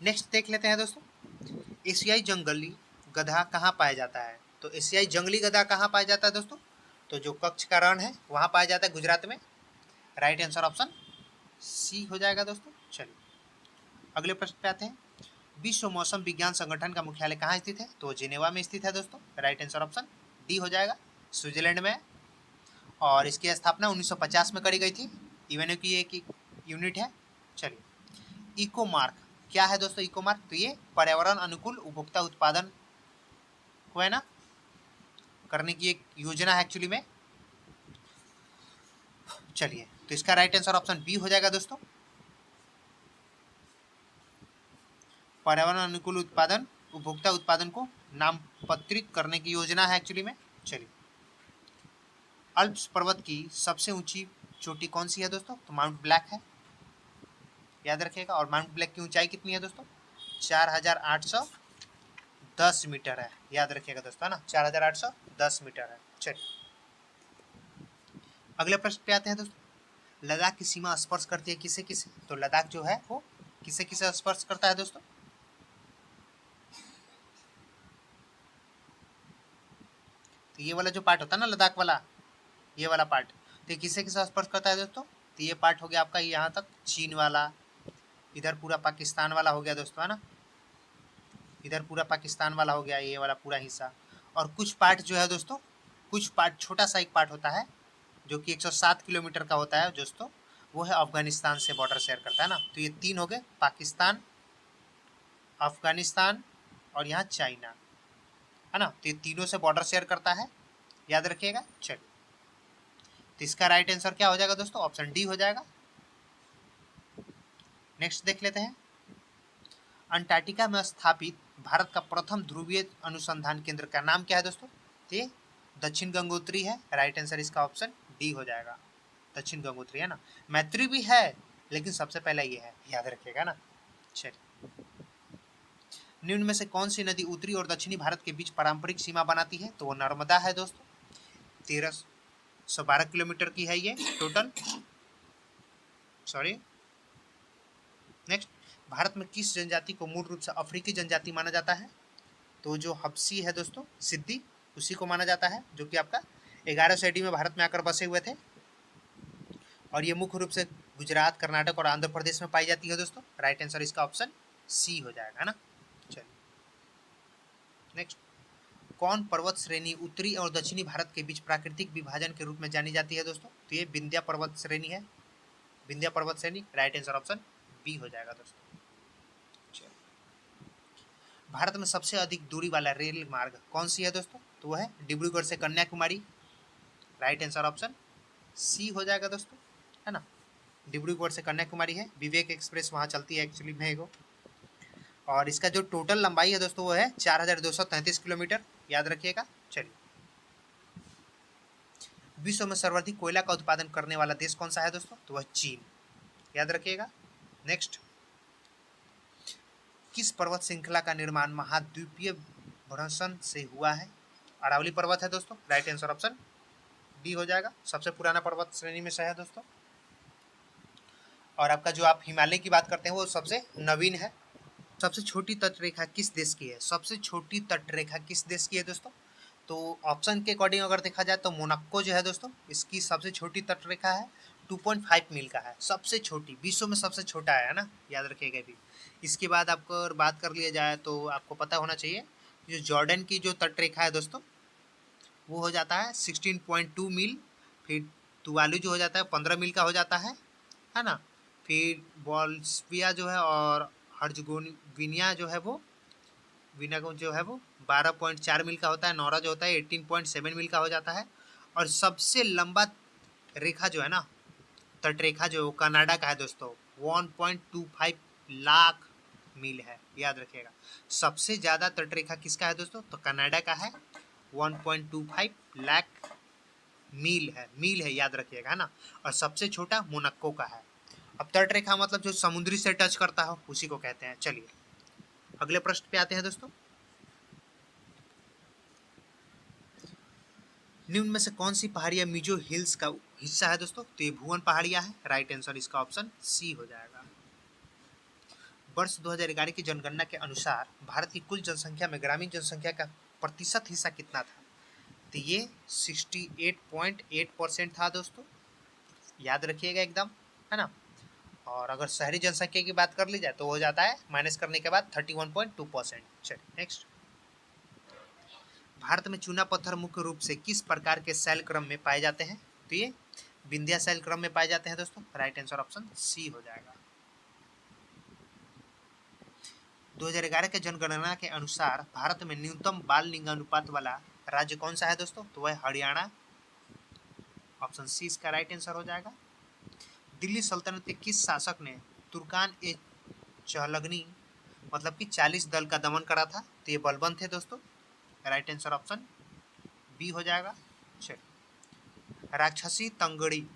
नेक्स्ट देख लेते हैं दोस्तों, एशियाई जंगली गधा कहाँ पाया जाता है? तो एशियाई जंगली गधा कहाँ पाया जाता है दोस्तों? तो जो कच्छ का रण है वहाँ पाया जाता है, गुजरात में। राइट आंसर ऑप्शन सी हो जाएगा दोस्तों। चलिए अगले प्रश्न पे आते हैं। विश्व मौसम विज्ञान संगठन का मुख्यालय कहाँ स्थित है? तो जिनेवा में स्थित है दोस्तों। राइट आंसर ऑप्शन डी हो जाएगा, स्विट्जरलैंड में। और इसकी स्थापना 1950 में करी गई थी। यूएनओ की एक यूनिट है। चलिए इको मार्क क्या है दोस्तों? इको मार्क तो ये पर्यावरण अनुकूल उपभोक्ता उत्पादन को है ना करने की एक योजना है एक्चुअली में। चलिए तो इसका राइट आंसर ऑप्शन बी हो जाएगा दोस्तों, पर्यावरण अनुकूल उत्पादन उपभोक्ता उत्पादन को नामपत्रित करने की योजना है एक्चुअली में। चलिए अल्प्स पर्वत की सबसे ऊंची चोटी कौन सी है दोस्तों? तो माउंट ब्लैक है, याद रखिएगा। और माउंट ब्लैक की ऊंचाई कितनी है दोस्तों? 4810 मीटर है, याद रखिएगा दोस्तों, है ना, 4810 मीटर है। चलिए अगले प्रश्न पे आते हैं दोस्तों। लद्दाख की सीमा स्पर्श करती है किसे किसे? तो लद्दाख जो है वो किसे किसे स्पर्श करता है दोस्तों? तो ये वाला जो पार्ट होता है ना लद्दाख वाला, ये वाला पार्ट, तो किसे किसे स्पर्श करता है दोस्तों? तो ये पार्ट हो गया आपका यहाँ तक चीन वाला, इधर पूरा पाकिस्तान वाला हो गया दोस्तों, है ना, इधर पूरा पाकिस्तान वाला हो गया, ये वाला पूरा हिस्सा। और कुछ पार्ट जो है दोस्तों, कुछ पार्ट छोटा सा एक पार्ट होता है जो कि 107 किलोमीटर का होता है दोस्तों, वो है अफगानिस्तान से बॉर्डर शेयर करता है ना। तो ये तीन हो गए, पाकिस्तान, अफगानिस्तान और यहाँ चाइना, है ना। तो ये तीनों से बॉर्डर शेयर करता है, याद रखिएगा। चलिए तो इसका राइट आंसर क्या हो जाएगा दोस्तों? ऑप्शन डी हो जाएगा। नेक्स्ट देख लेते हैं। अंटार्कटिका में स्थापित भारत का प्रथम ध्रुवीय अनुसंधान केंद्र का नाम क्या है दोस्तों? ये दक्षिण गंगोत्री है। राइट आंसर इसका ऑप्शन डी हो जाएगा, दक्षिण गंगोत्री, है ना। मैत्री भी है लेकिन सबसे पहला ये है, याद रखिएगा ना। चलिए निम्न में से कौन सी नदी उत्तरी और दक्षिणी भारत के बीच पारंपरिक सीमा बनाती है? तो वो नर्मदा है दोस्तों, 1312 किलोमीटर की है ये टोटल। सॉरी नेक्स्ट, भारत में किस जनजाति को मूल रूप से अफ्रीकी जनजाति माना जाता है? तो जो हब्सी है दोस्तों, सिद्दी, उसी को माना जाता है, जो कि आपका 1100 AD में भारत में आकर बसे हुए थे। और ये मुख्य रूप से गुजरात, कर्नाटक और आंध्र प्रदेश में पाई जाती है दोस्तों। राइट आंसर इसका ऑप्शन सी हो जाएगा, है ना। चलिए नेक्स्ट, कौन पर्वत श्रेणी उत्तरी और दक्षिणी भारत के बीच प्राकृतिक विभाजन के रूप में जानी जाती है दोस्तों? तो ये विंध्या पर्वत श्रेणी है, विंध्या पर्वत श्रेणी। राइट आंसर ऑप्शन बी हो जाएगा दोस्तों। भारत में सबसे अधिक दूरी वाला रेल मार्ग कौन सी है दोस्तों? तो वह है डिब्रूगढ़ से Kanyakumari. Right answer option C हो जाएगा दोस्तों, है ना। डिब्रूगढ़ से कन्याकुमारी है, विवेक एक्सप्रेस वहाँ चलती है एक्चुअली में एगो। और इसका जो टोटल लंबाई है दोस्तों वो है 4233 किलोमीटर, याद रखिएगा। चलिए विश्व में सर्वाधिक कोयला का उत्पादन करने वाला देश कौन सा है दोस्तों? तो वह चीन, याद रखिएगा। नेक्स्ट, किस पर्वत श्रृंखला का निर्माण महाद्वीपीय भ्रमण से हुआ है? अरावली पर्वत है दोस्तों। राइट आंसर ऑप्शन डी हो जाएगा, सबसे पुराना पर्वत श्रेणी में से है दोस्तों। और आपका जो आप हिमालय की बात करते हैं वो सबसे नवीन है। सबसे छोटी तटरेखा किस देश की है? सबसे छोटी तटरेखा किस देश की है दोस्तों? तो ऑप्शन के अकॉर्डिंग अगर देखा जाए तो मोनाको जो है दोस्तों, इसकी सबसे छोटी तटरेखा है, 2.5 मील का है, सबसे छोटी, विश्व में सबसे छोटा है ना, याद रखिएगा भी। इसके बाद आपको अगर बात कर लिया जाए तो आपको पता होना चाहिए जो जॉर्डन की जो तटरेखा है दोस्तों वो हो जाता है 16.2 मील। फिर तुवालू जो हो जाता है 15 मील का हो जाता है ना। फिर बॉल्सविया जो है और हर्जगोविनिया जो है वो वीना को जो है वो 12.4 मील का होता है। नौरा जो होता है 18.7 मील का हो जाता है। और सबसे लंबा रेखा जो है ना, तट रेखा जो कनाडा का है दोस्तों, 1.25 लाख मील है, याद रखिएगा। सबसे ज्यादा तट रेखा किसका है दोस्तों? तो कनाडा का है, 1.25 लाख मील है, याद रखिएगा, है ना। और सबसे छोटा मोनाको का है। अब तट रेखा मतलब जो समुद्री से टच करता हो उसी को कहते हैं। चलिए अगले प्रश्न पे आते हैं दोस्तों। निम्न में से कौन सी पहाड़ियां मिजो हिल्स का हिस्सा है दोस्तों? तो ये भुवन पहाड़ियां है। राइट आंसर इसका ऑप्शन सी हो जाएगा। वर्ष 2011 की जनगणना के अनुसार भारत की कुल जनसंख्या में ग्रामीण जनसंख्या का प्रतिशत हिस्सा कितना था? तो ये 68.8% था दोस्तों, याद रखिएगा एकदम, है ना। और अगर शहरी जनसंख्या की बात कर ली जाए तो हो जाता है माइनस करने के बाद 31.2%। चलिए नेक्स्ट। भारत में चूना पत्थर मुख्य रूप से किस प्रकार के शैल क्रम में पाए जाते हैं? तो ये विंध्या शैल क्रम में पाए जाते हैं दोस्तों। राइट आंसर ऑप्शन सी हो जाएगा। 2011 के जनगणना के अनुसार भारत में न्यूनतम बाल लिंगानुपात वाला राज्य कौन सा है दोस्तों? तो वह हरियाणा। ऑप्शन सी इसका राइट आंसर हो जाएगा। दिल्ली सल्तनत के किस शासक ने तुर्कान ए चहलगनी मतलब कि 40 दल का दमन करा था? तो ये बलबन थे दोस्तों। राइट आंसर ऑप्शन बी हो जाएगा। चलिए, राक्षसी तंगड़ी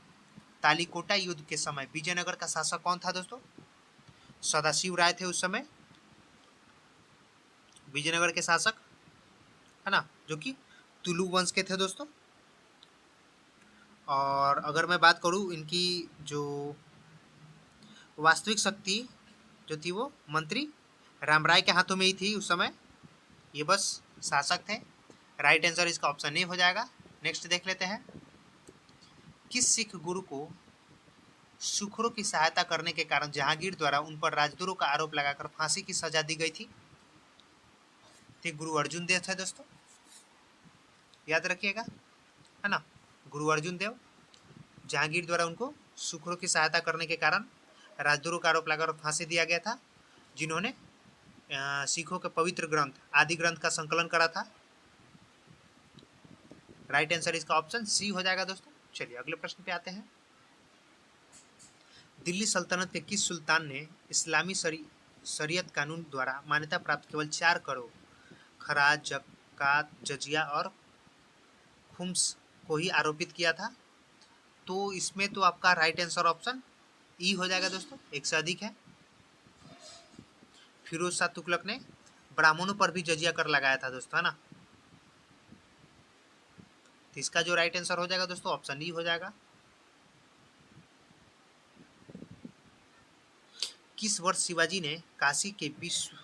तालीकोटा युद्ध के समय विजयनगर का शासक कौन था दोस्तों? सदाशिव राय थे उस समय विजयनगर के शासक, है ना, जो कि तुलु वंश के थे दोस्तों। और अगर मैं बात करूं इनकी जो वास्तविक शक्ति जो थी वो मंत्री रामराय के हाथों में ही थी उस समय, ये बस शासक थे। राइट आंसर इसका ऑप्शन ए हो जाएगा। नेक्स्ट देख लेते हैं। किस सिख गुरु को सुखरों की सहायता करने के कारण जहांगीर द्वारा उन पर राजद्रोह का आरोप लगाकर फांसी की सजा दी गई थी? थे गुरु अर्जुन देव थे दोस्तों, याद रखिएगा, है ना। गुरु अर्जुन देव, जहांगीर द्वारा उनको सुखरों की सहायता करने के कारण राजद्रोह का आरोप लगाकर फांसी दिया गया था, जिन्होंने सिखों के पवित्र ग्रंथ आदि ग्रंथ का संकलन करा था। राइट आंसर इसका ऑप्शन सी हो जाएगा दोस्तों। चलिए अगले प्रश्न पे आते हैं। दिल्ली सल्तनत के किस सुल्तान ने इस्लामी शरीयत कानून द्वारा मान्यता प्राप्त केवल 4 करोड़ खराज, जकात, जजिया और खुम्स को ही आरोपित किया था? तो इसमें तो आपका राइट आंसर ऑप्शन ई हो जाएगा दोस्तों, एक से अधिक है। फिरोज शाह तुगलक ने ब्राह्मणों पर भी जजिया कर लगाया था दोस्तों, है ना। तो इसका जो राइट आंसर हो जाएगा दोस्तों ऑप्शन ई हो जाएगा। किस वर्ष शिवाजी ने काशी के विश्व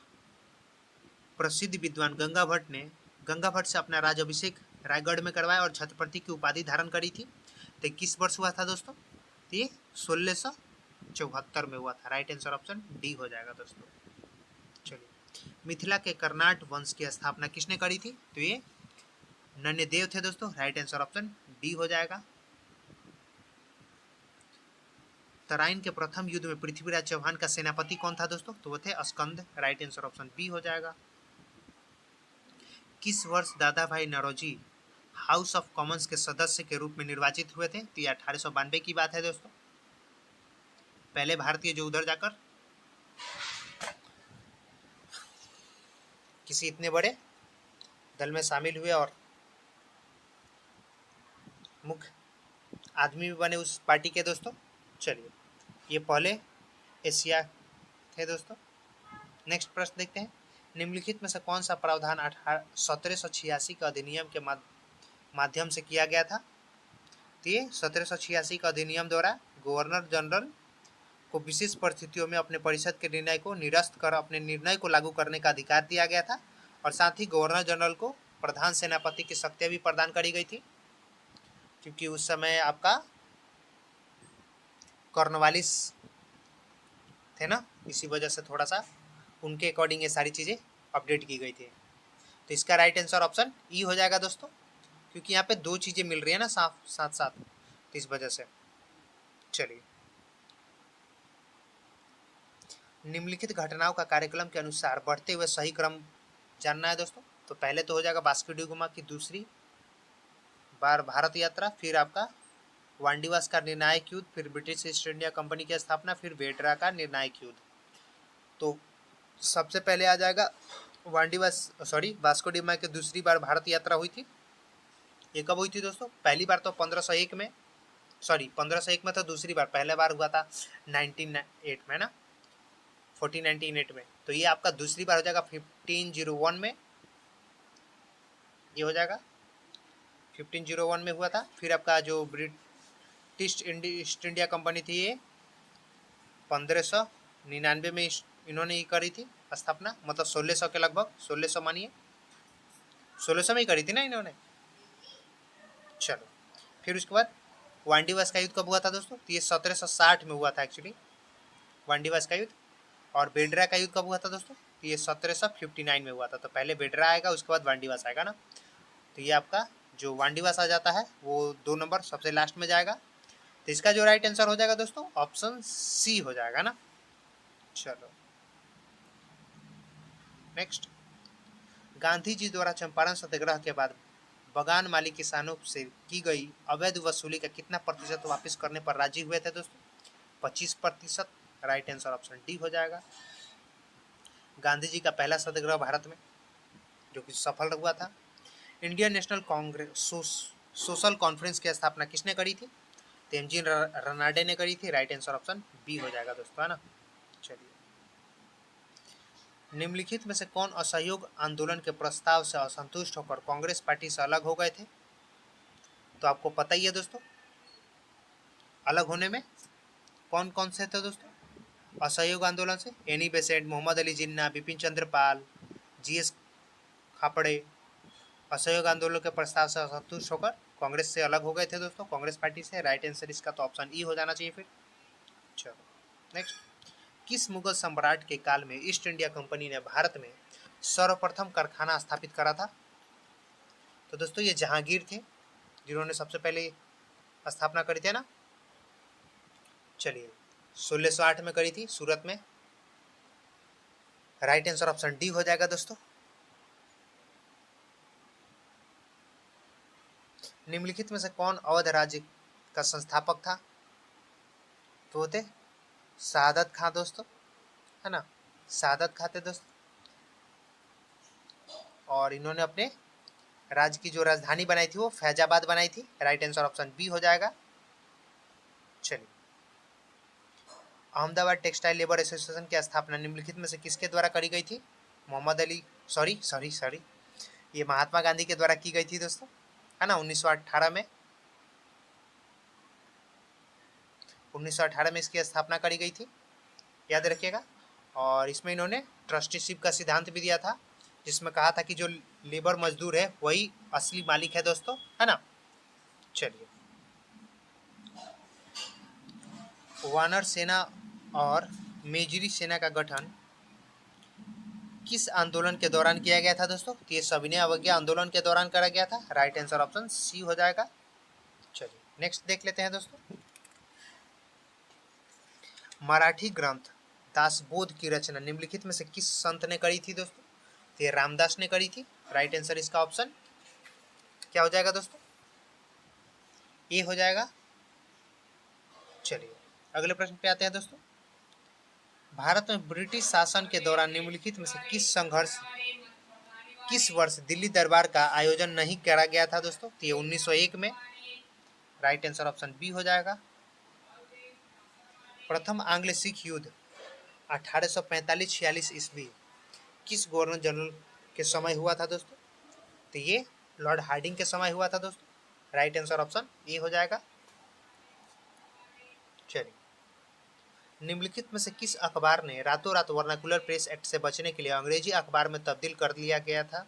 प्रसिद्ध विद्वान गंगा भट्ट से अपना राजाभिषेक रायगढ़ में करवाया और छत्रपति की उपाधि धारण करी थी? तो किस वर्ष हुआ था दोस्तों? तो ये 1674 में हुआ था। राइट आंसर ऑप्शन डी हो जाएगा दोस्तों। चलिए, मिथिला के कर्नाट वंश की स्थापना किसने करी थी? तो ये नन्यदेव थे दोस्तों। राइट आंसर ऑप्शन डी हो जाएगा। तराइन के प्रथम युद्ध में पृथ्वीराज चौहान का सेनापति कौन था दोस्तों? तो वो थे स्कंद। राइट आंसर ऑप्शन बी हो जाएगा। किस वर्ष दादा भाई नौरोजी हाउस ऑफ कॉमन्स के सदस्य के रूप में निर्वाचित हुए थे? तो ये 1892 की बात है दोस्तों। पहले भारतीय जो उधर जाकर किसी इतने बड़े दल में शामिल हुए और मुख्य आदमी भी बने उस पार्टी के दोस्तों। चलिए, ये पहले एशिया थे दोस्तों। नेक्स्ट प्रश्न देखते हैं। निम्नलिखित में से कौन सा प्रावधान 1786 के अधिनियम के माध्यम से किया गया था? तो ये 1786 का अधिनियम द्वारा गवर्नर जनरल को विशेष परिस्थितियों में अपने परिषद के निर्णय को निरस्त कर अपने निर्णय को लागू करने का अधिकार दिया गया था, और साथ ही गवर्नर जनरल को प्रधान सेनापति की शक्तियां भी प्रदान करी गई थी, क्योंकि उस समय आपका कॉर्नवालिस थे ना, इसी वजह से थोड़ा सा उनके अकॉर्डिंग ये सारी चीज़ें अपडेट की गई थी। तो इसका राइट आंसर ऑप्शन ई हो जाएगा दोस्तों, क्योंकि यहाँ पे दो चीज़ें मिल रही है ना साथ साथ, तो इस वजह से। चलिए निम्नलिखित घटनाओं का कार्यक्रम के अनुसार बढ़ते हुए सही क्रम जानना है दोस्तों। तो पहले तो हो जाएगा वास्को डी गामा की दूसरी बार भारत यात्रा, फिर आपका वांडीवास का निर्णायक युद्ध, फिर ब्रिटिश ईस्ट इंडिया कंपनी की स्थापना, फिर बेडरा का निर्णायक युद्ध। तो सबसे पहले आ जाएगा वास्को डी गामा की दूसरी बार भारत यात्रा हुई थी। ये कब हुई थी दोस्तों? पहली बार तो 1501 में, 1501 में, तो दूसरी बार, पहला बार हुआ था 1908 में ना, 1498 में। तो ये आपका दूसरी बार हो जाएगा 1501 में, ये हो जाएगा 1501 में हुआ था। फिर आपका जो ब्रिटिश ईस्ट इंडिया कंपनी थी ये 1599 में इन्होंने ये करी थी स्थापना, मतलब 1600 के लगभग, 1600 मानिए, 1600 में ही करी थी ना इन्होंने। चलो, फिर उसके बाद वांडीवास का युद्ध कब हुआ था दोस्तों? तो ये 1760 में हुआ था एक्चुअली वांडीवास का युद्ध। और बेडरा का युद्ध कब हुआ था दोस्तों? तो ये 1759 में हुआ था। तो पहले बेडरा आएगा, उसके बाद वांडीवास आएगा ना। तो ये आपका जो वांडीवास आ जाता है वो 2 नंबर सबसे लास्ट में जाएगा। तो इसका जो राइट आंसर हो जाएगा दोस्तों ऑप्शन सी हो जाएगा ना। चलो नेक्स्ट, गांधी जी द्वारा चंपारण सत्याग्रह के बाद बगान मालिक किसानों से की गई अवैध वसूली का कितना प्रतिशत वापस करने पर राजी हुए थे दोस्तों? 25%। राइट आंसर ऑप्शन डी हो जाएगा। गांधी जी का पहला सत्याग्रह भारत में जो कि सफल हुआ था। Indian national Congress social conference की स्थापना किसने करी थी? एमजी रनाडे ने करी थी। राइट आंसर ऑप्शन बी हो जाएगा दोस्तों, है ना। चलिए, निम्नलिखित में से कौन असहयोग आंदोलन के प्रस्ताव से असंतुष्ट होकर कांग्रेस पार्टी से अलग हो गए थे? तो आपको पता ही है दोस्तों, अलग होने में कौन कौन से थे दोस्तों असहयोग आंदोलन से? Annie Besant, Mohammad Ali Jinnah, Bipin Chandra Pal, GS खापड़े असहयोग आंदोलन के प्रस्ताव से असंतुष्ट होकर कांग्रेस से अलग हो गए थे दोस्तों, कांग्रेस पार्टी से। राइट आंसर इसका तो ऑप्शन ई हो जाना चाहिए फिर। चलो नेक्स्ट, किस मुगल सम्राट के काल में ईस्ट इंडिया कंपनी ने भारत में सर्वप्रथम कारखाना स्थापित करा था? तो दोस्तों ये जहांगीर थे जिन्होंने सबसे पहले स्थापना करी थी ना। चलिए, 1608 में करी थी सूरत में। राइट आंसर ऑप्शन डी हो जाएगा दोस्तों। निम्नलिखित में से कौन अवध राज्य का संस्थापक था? तो होते शहादत खां दोस्तों, है ना, शहादत खां थे दोस्तों। और इन्होंने अपने राज्य की जो राजधानी बनाई थी वो फैजाबाद बनाई थी। राइट आंसर ऑप्शन बी हो जाएगा। चलिए, अहमदाबाद टेक्सटाइल लेबर एसोसिएशन की स्थापना निम्नलिखित में से किसके द्वारा करी गई थी? मोहम्मद अली सॉरी ये महात्मा गांधी के द्वारा की गई थी दोस्तों, है ना। 1918 में 1918 में इसकी स्थापना करी गई थी, याद रखिएगा। और इसमें इन्होंने ट्रस्टीशिप का सिद्धांत भी दिया था, जिसमें कहा था कि जो लेबर मजदूर है वही असली मालिक है दोस्तों, है ना। चलिए, वानर सेना और मेजरी सेना का गठन किस आंदोलन के दौरान किया गया था दोस्तों? तो ये सविनय अवज्ञा आंदोलन के दौरान करा गया था। राइट आंसर ऑप्शन सी हो जाएगा। चलिए नेक्स्ट देख लेते हैं दोस्तों, मराठी ग्रंथ दासबोध की रचना निम्नलिखित में से किस संत ने करी थी दोस्तों? तो ये रामदास ने करी थी। राइट आंसर इसका ऑप्शन क्या हो जाएगा दोस्तों? ए हो जाएगा। चलिए अगले प्रश्न पे आते हैं दोस्तों, भारत में ब्रिटिश शासन के दौरान निम्नलिखित में से किस वर्ष दिल्ली दरबार का आयोजन नहीं करा गया था दोस्तों? तो ये 1901 में। राइट आंसर ऑप्शन बी हो जाएगा। प्रथम आंग्ल सिख युद्ध 1845-46 ईस्वी किस गवर्नर जनरल के समय हुआ था दोस्तों? तो ये लॉर्ड हार्डिंग के समय हुआ था दोस्तों। राइट आंसर ऑप्शन ए हो जाएगा। चलिए, निम्नलिखित में से किस अखबार ने रातों रात वर्नाकुलर प्रेस एक्ट से बचने के लिए अंग्रेजी अखबार में तब्दील कर लिया गया था?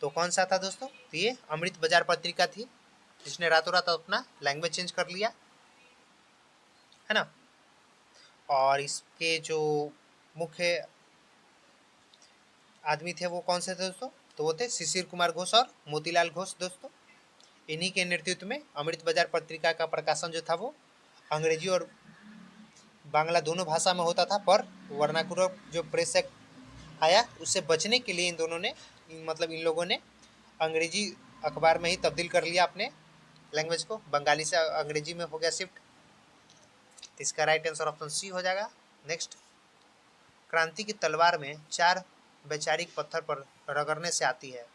तो कौन सा था दोस्तों? तो ये अमृत बाजार पत्रिका थी, जिसने रातों रात अपना लैंग्वेज चेंज कर लिया, है ना। और इसके जो मुख्य आदमी थे वो कौन से थे दोस्तों? तो वो थे शिशिर कुमार घोष और मोतीलाल घोष दोस्तों। इन्हीं के नेतृत्व में अमृत बाजार पत्रिका का प्रकाशन जो था वो अंग्रेजी और बांग्ला दोनों भाषा में होता था, पर वर्नाकुलर जो प्रेस एक्ट आया उससे बचने के लिए इन दोनों ने मतलब इन लोगों ने अंग्रेजी अखबार में ही तब्दील कर लिया अपने लैंग्वेज को, बंगाली से अंग्रेजी में हो गया शिफ्ट। तो इसका राइट आंसर ऑप्शन सी हो जाएगा। नेक्स्ट, क्रांति की तलवार में 4 वैचारिक पत्थर पर रगड़ने से आती है।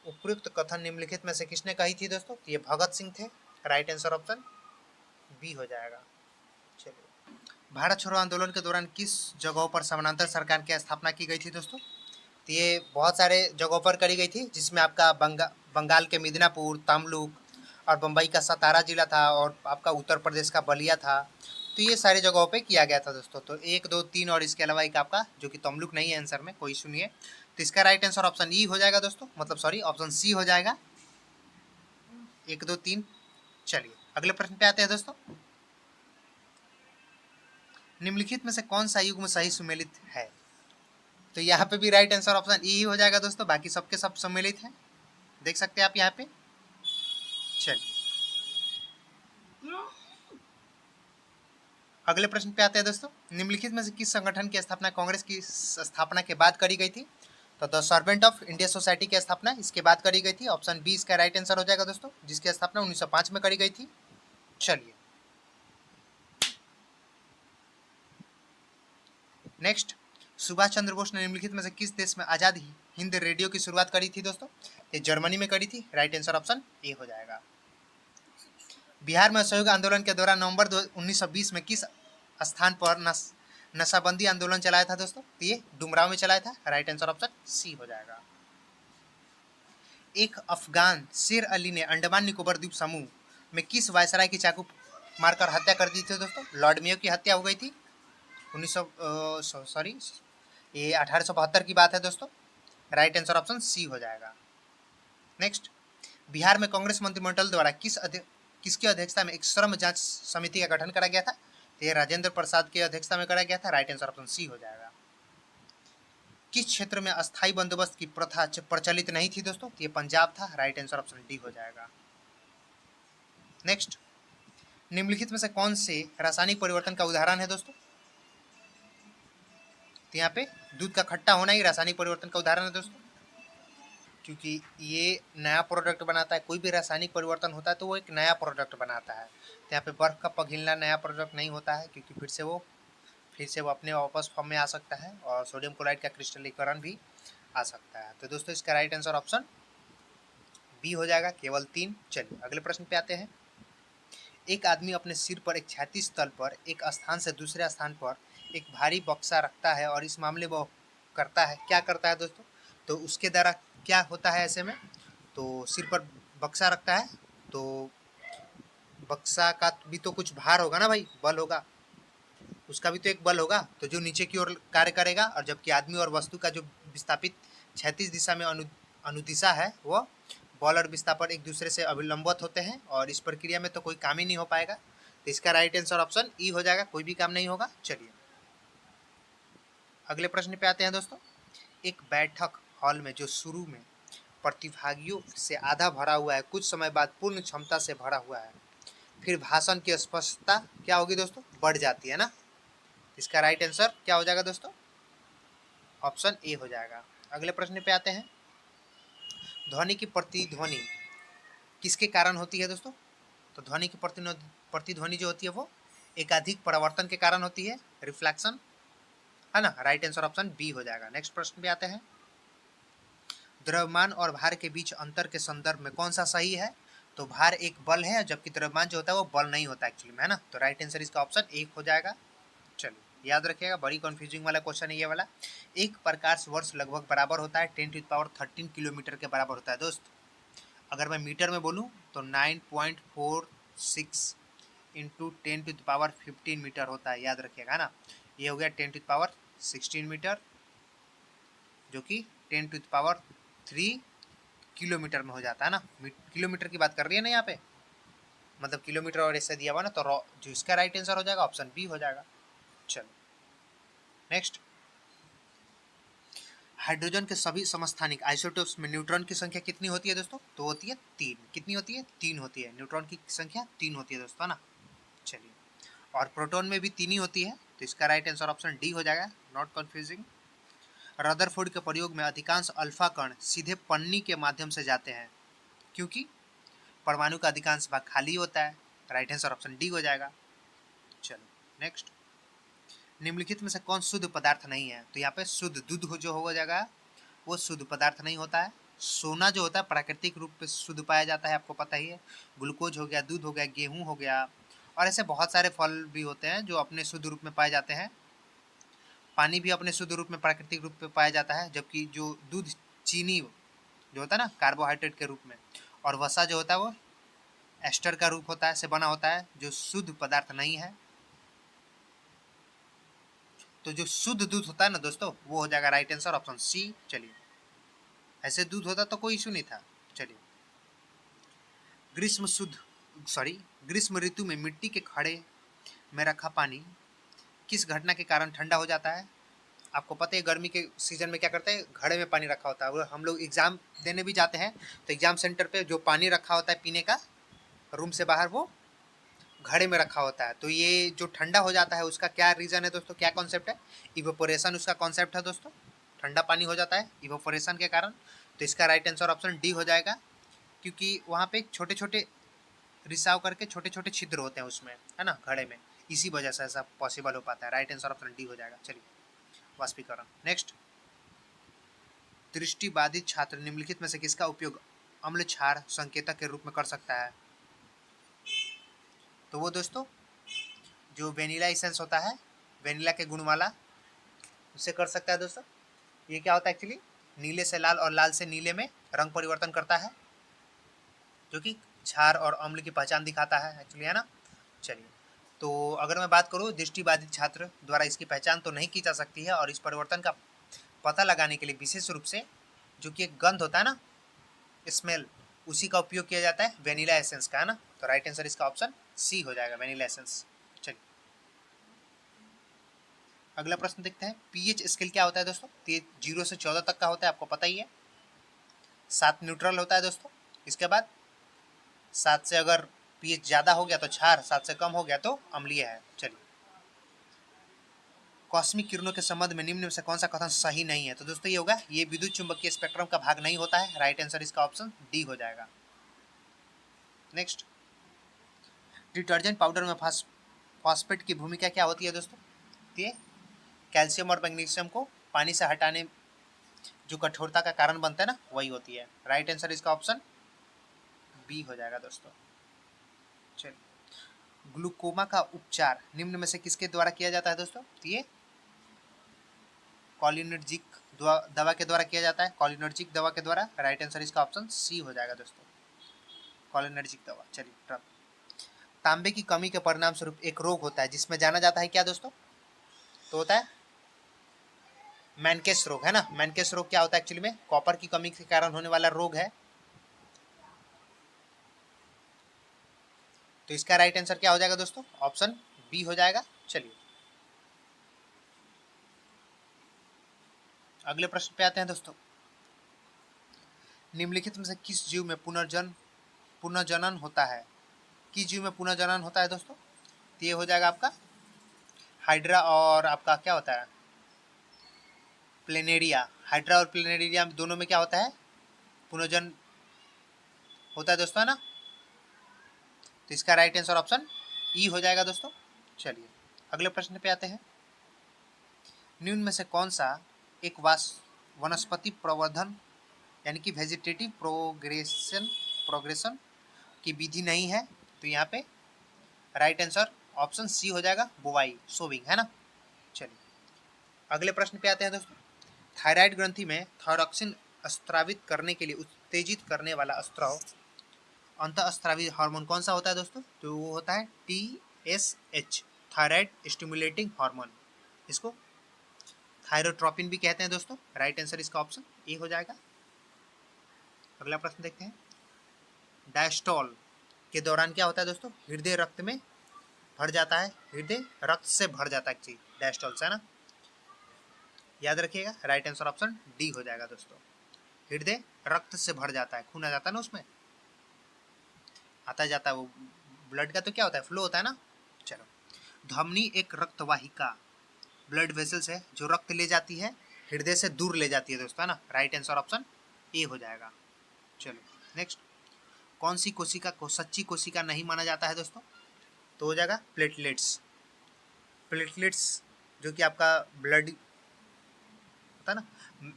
उपयुक्त कथन निम्नलिखित में से किसने कही थी दोस्तों? ये भगत सिंह थे। राइट आंसर ऑप्शन बी हो जाएगा। चलिए, भारत छोड़ो आंदोलन के दौरान किस जगहों पर समानांतर सरकार की स्थापना की गई थी दोस्तों? तो ये बहुत सारे जगहों पर करी गई थी, जिसमें आपका बंगाल के मिदनापुर, तमलुक और बम्बई का सतारा जिला था, और आपका उत्तर प्रदेश का बलिया था। तो ये सारी जगहों पे किया गया था दोस्तों। तो 1, 2, 3 और इसके अलावा एक आपका जो कि तमलुक नहीं है आंसर में, कोई इशू नहीं है। तो इसका राइट आंसर ऑप्शन ई हो जाएगा दोस्तों, मतलब सॉरी ऑप्शन सी हो जाएगा। 1, 2, 3। चलिए अगले प्रश्न पे आते हैं दोस्तों। निम्नलिखित में से कौन सा युग्म सही सुमेलित है? तो यहाँ पे भी राइट आंसर ऑप्शन ई हो जाएगा दोस्तों, बाकी सबके सब सम्मिलित हैं, देख सकते हैं आप यहाँ पे। चलिए अगले प्रश्न पे आते हैं दोस्तों। निम्नलिखित में से किस संगठन की स्थापना कांग्रेस की स्थापना के बाद करी गई थी? तो the servant of India society की स्थापना इसके बाद करी गई थी। ऑप्शन बी इसका राइट आंसर हो जाएगा दोस्तों, जिसकी स्थापना 1905 में करी गई थी। चलिए नेक्स्ट, सुभाष चंद्र बोस ने निम्नलिखित में से किस देश में आजाद हिंद रेडियो की शुरुआत करी थी दोस्तों? ये जर्मनी में करी थी। राइट आंसर ऑप्शन ए हो जाएगा। बिहार में असहयोग आंदोलन के दौरान नवंबर 1920 में किस स्थान पर नशाबंदी आंदोलन चलाया था दोस्तों? तो ये डुमराव में चलाया था। राइट आंसर ऑप्शन सी हो जाएगा। एक अफगान शेर अली ने अंडमान निकोबार द्वीप समूह में किस वायसराय की चाकू मारकर हत्या कर दी थी दोस्तों? लॉर्ड मेयो की हत्या हो गई थी 1872 की बात है दोस्तों। राइट आंसर ऑप्शन सी हो जाएगा। नेक्स्ट, बिहार में कांग्रेस मंत्रिमंडल द्वारा किसकी अध्यक्षता में एक श्रम जांच समिति का गठन करा गया था? तो ये राजेंद्र प्रसाद की अध्यक्षता में करा गया था। राइट आंसर ऑप्शन सी हो जाएगा। किस क्षेत्र में अस्थायी बंदोबस्त की प्रथा प्रचलित नहीं थी दोस्तों? तो ये पंजाब था। राइट आंसर ऑप्शन डी हो जाएगा। नेक्स्ट, निम्नलिखित में से कौन से रासायनिक परिवर्तन का उदाहरण है दोस्तों? तो यहाँ पे दूध का खट्टा होना ही रासायनिक परिवर्तन का उदाहरण है दोस्तों, क्योंकि ये नया प्रोडक्ट बनाता है। कोई भी रासायनिक परिवर्तन होता है तो वो एक नया प्रोडक्ट बनाता है। तो यहाँ पे बर्फ का पिघलना नया प्रोडक्ट नहीं होता है, क्योंकि फिर से वो अपने वापस फॉर्म में आ सकता है, और सोडियम क्लोराइड का क्रिस्टलीकरण भी आ सकता है। तो दोस्तों इसका राइट आंसर ऑप्शन बी हो जाएगा, केवल 3। चलिए अगले प्रश्न पे आते हैं। एक आदमी अपने सिर पर एक क्षैतिज तल पर एक स्थान से दूसरे स्थान पर एक भारी बक्सा रखता है, और इस मामले वो करता है, क्या करता है दोस्तों? तो उसके द्वारा क्या होता है ऐसे में? तो सिर पर बक्सा रखता है, तो बक्सा का भी तो कुछ भार होगा ना भाई, बल होगा, उसका भी तो एक बल होगा, तो जो नीचे की ओर कार्य करेगा। और जबकि आदमी और वस्तु का जो विस्थापित क्षैतिज दिशा में अनुदिशा है, वो बल और विस्थापन एक दूसरे से अभिलंबित होते हैं, और इस प्रक्रिया में तो कोई काम ही नहीं हो पाएगा। तो इसका राइट आंसर ऑप्शन ई हो जाएगा, कोई भी काम नहीं होगा। चलिए अगले प्रश्न पे आते हैं दोस्तों। एक बैठक हॉल में जो शुरू में प्रतिभागियों से आधा भरा हुआ है, कुछ समय बाद पूर्ण क्षमता से भरा हुआ है, फिर भाषण की स्पष्टता क्या होगी दोस्तों? बढ़ जाती है ना। इसका राइट आंसर क्या हो जाएगा दोस्तों? ऑप्शन ए हो जाएगा। अगले प्रश्न पे आते हैं। ध्वनि की प्रतिध्वनि किसके कारण होती है दोस्तों? तो ध्वनि की प्रतिध्वनि जो होती है वो एकाधिक परावर्तन के कारण होती है, रिफ्लेक्शन, है ना। राइट आंसर ऑप्शन बी हो जाएगा। नेक्स्ट प्रश्न पे आते हैं। द्रव्यमान और भार के बीच अंतर के संदर्भ में कौन सा सही है? तो भार एक बल है, जबकि द्रव्यमान जो होता है वो बल नहीं होता एक्चुअली में, है ना। तो राइट आंसर इसका ऑप्शन एक हो जाएगा। चलिए याद रखिएगा, बड़ी कंफ्यूजिंग वाला क्वेश्चन है ये वाला। एक प्रकाश वर्ष लगभग बराबर होता है 10⁻13 किलोमीटर के बराबर होता है दोस्त। अगर मैं मीटर में बोलूँ तो 9.46 इंटू 10⁻15 मीटर होता है, याद रखिएगा ना। ये हो गया 10⁻16 मीटर, जो कि 10⁻3 किलोमीटर में हो जाता है ना। किलोमीटर की बात कर रही है ना यहाँ पे, मतलब किलोमीटर और ऐसे दिया हुआ ना, तो जो इसका राइट आंसर हो जाएगा ऑप्शन बी हो जाएगा। चलो नेक्स्ट, हाइड्रोजन के सभी समस्थानिक आइसोटोप्स में न्यूट्रॉन की संख्या कितनी होती है दोस्तों? तो होती है 3। कितनी होती है? 3 होती है। न्यूट्रॉन की संख्या 3 होती है दोस्तों, ना। चलिए और प्रोटॉन में भी 3 ही होती है, तो इसका राइट आंसर ऑप्शन डी हो जाएगा, नॉट कंफ्यूजिंग। रदरफोर्ड के प्रयोग में अधिकांश अल्फा कण सीधे पन्नी के माध्यम से जाते हैं, क्योंकि परमाणु का अधिकांश भाग खाली होता है, राइट आंसर ऑप्शन डी हो जाएगा। चलो नेक्स्ट, निम्नलिखित में से कौन शुद्ध पदार्थ नहीं है? तो यहाँ पे शुद्ध दूध जो हो जाएगा वो शुद्ध पदार्थ नहीं होता है। सोना जो होता है प्राकृतिक रूप से शुद्ध पाया जाता है, आपको पता ही है। ग्लूकोज हो गया, दूध हो गया, गेहूं हो गया, और ऐसे बहुत सारे फल भी होते हैं जो अपने शुद्ध रूप में पाए जाते हैं। पानी भी अपने शुद्ध रूप में प्राकृतिक रूप में पाया जाता है, जबकि जो दूध, चीनी जो होता है ना कार्बोहाइड्रेट के रूप में, और वसा जो होता है वो एस्टर का रूप होता है, से बना होता है, जो शुद्ध पदार्थ नहीं है। तो जो शुद्ध दूध होता है ना दोस्तों, वो हो जाएगा राइट आंसर ऑप्शन सी। चलिए, ऐसे दूध होता तो कोई इशू नहीं था। चलिए, ग्रीष्म ऋतु में मिट्टी के घड़े में रखा पानी किस घटना के कारण ठंडा हो जाता है? आपको पता है गर्मी के सीजन में क्या करते हैं, घड़े में पानी रखा होता है। वो हम लोग एग्जाम देने भी जाते हैं तो एग्जाम सेंटर पे जो पानी रखा होता है पीने का, रूम से बाहर वो घड़े में रखा होता है। तो ये जो ठंडा हो जाता है उसका क्या रीज़न है दोस्तों, क्या कॉन्सेप्ट है? इवेपोरेशन उसका कॉन्सेप्ट है दोस्तों। ठंडा पानी हो जाता है इवेपोरेशन के कारण। तो इसका राइट आंसर ऑप्शन डी हो जाएगा, क्योंकि वहाँ पे छोटे छोटे रिसाव करके छोटे छोटे छिद्र होते हैं उसमें, है ना, घड़े में, इसी वजह से ऐसा पॉसिबल हो पाता है। राइट आंसर ऑप्शन डी हो जाएगा। चलिए, वाष्पीकरण। नेक्स्ट, दृष्टिबाधित छात्र निम्नलिखित में से किसका उपयोग अम्ल क्षार संकेतक के रूप में कर सकता है? तो वो दोस्तों जो वेनिला एसेंस होता है, वेनिला के गुण वाला, उससे कर सकता है दोस्तों। ये क्या होता है एक्चुअली, नीले से लाल और लाल से नीले में रंग परिवर्तन करता है, जो कि क्षार और अम्ल की पहचान दिखाता है एक्चुअली, है ना। चलिए, तो अगर मैं बात करूँ दृष्टिबाधित छात्र द्वारा इसकी पहचान तो नहीं की जा सकती है, और इस परिवर्तन का पता लगाने के लिए विशेष रूप से जो कि एक गंध होता है ना, स्मेल, उसी का उपयोग किया जाता है, वेनिला एसेंस का, है ना। तो राइट आंसर इसका ऑप्शन सी हो जाएगा, वेनिला एसेंस। चलिए, अगला प्रश्न देखते हैं। पीएच स्केल क्या होता है दोस्तों? 0 से 14 तक का होता है, आपको पता ही है। 7 न्यूट्रल होता है दोस्तों। इसके बाद 7 से अगर पीएच ज़्यादा हो गया तो क्षार, 7 से कम हो गया तो अम्लीय है। चलिए, कॉस्मिक किरणों के संबंध में निम्न में से कौन सा कथन सही नहीं है? तो दोस्तों ये होगा, ये विद्युत चुंबकीय स्पेक्ट्रम का भाग नहीं होता है। राइट आंसर इसका ऑप्शन डी हो जाएगा। नेक्स्ट, डिटर्जेंट पाउडर में फॉस्फेट की भूमिका क्या होती है दोस्तों? ये कैल्शियम और मैग्नीशियम को पानी से हटाने जो कठोरता का कारण बनता है ना, वही होती है। राइट आंसर इसका ऑप्शन बी हो जाएगा दोस्तों। चलिए, ग्लूकोमा का उपचार निम्न में से किसके द्वारा किया जाता है दोस्तों? ये कॉलिनर्जिक दवा के द्वारा किया जाता है, कॉलिनर्जिक दवा के द्वारा। राइट आंसर इसका ऑप्शन सी हो जाएगा दोस्तों, कॉलिनर्जिक दवा। चलिए, तांबे की कमी के परिणाम स्वरूप एक रोग होता है जिसमें जाना जाता है क्या दोस्तों? तो होता है मैनकेस रोग, है ना। मैनकेस रोग क्या होता है एक्चुअली में, कॉपर की कमी के कारण होने वाला रोग है। तो इसका राइट आंसर क्या हो जाएगा दोस्तों? ऑप्शन बी हो जाएगा। चलिए, अगले प्रश्न पे आते हैं दोस्तों। निम्नलिखित में से किस जीव में पुनर्जनन होता है? किस जीव में पुनर्जनन होता है दोस्तों? तो ये हो जाएगा आपका हाइड्रा, और आपका क्या होता है प्लेनेरिया। हाइड्रा और प्लेनेरिया दोनों में क्या होता है, पुनर्जन होता है दोस्तों, है ना। तो इसका राइट आंसर ऑप्शन ई हो जाएगा दोस्तों। चलिए, अगले प्रश्न पे आते हैं। निम्न में से कौन सा एक वनस्पति प्रवर्धन यानी कि वेजिटेटिव प्रोग्रेशन की विधि नहीं है? तो यहाँ पे राइट आंसर ऑप्शन सी हो जाएगा, बुवाई, सोविंग, है ना। चलिए, अगले प्रश्न पे आते हैं दोस्तों। थायराइड ग्रंथि में थायरॉक्सिन स्त्रावित करने के लिए उत्तेजित करने वाला स्त्राव अंतःस्त्रावी हार्मोन कौन सा होता है दोस्तों? तो वो होता है TSH, थायराइड स्टिमुलेटिंग हार्मोन। इसको थायरोट्रोपिन भी कहते हैं दोस्तों। राइट आंसर इसका ऑप्शन ए हो जाएगा। अगला प्रश्न देखते हैं। डायस्टोल के दौरान क्या होता है दोस्तों? हृदय रक्त में भर जाता है, हृदय रक्त से भर जाता है चीज डायस्टोल से, है ना। याद रखिएगा, राइट आंसर ऑप्शन डी हो जाएगा दोस्तों। हृदय रक्त से भर जाता है, खून आ जाता है ना उसमें, आता जाता है वो, ब्लड का तो क्या होता है, फ्लो होता है ना। चलो, धमनी एक रक्तवाहिका, ब्लड वेसल्स है जो रक्त ले जाती है, हृदय से दूर ले जाती है दोस्तों, है ना। राइट आंसर ऑप्शन ए हो जाएगा। चलो नेक्स्ट, कौन सी कोशिका को सच्ची कोशिका नहीं माना जाता है दोस्तों? तो हो जाएगा प्लेटलेट्स। प्लेटलेट्स जो कि आपका ब्लड होता है ना,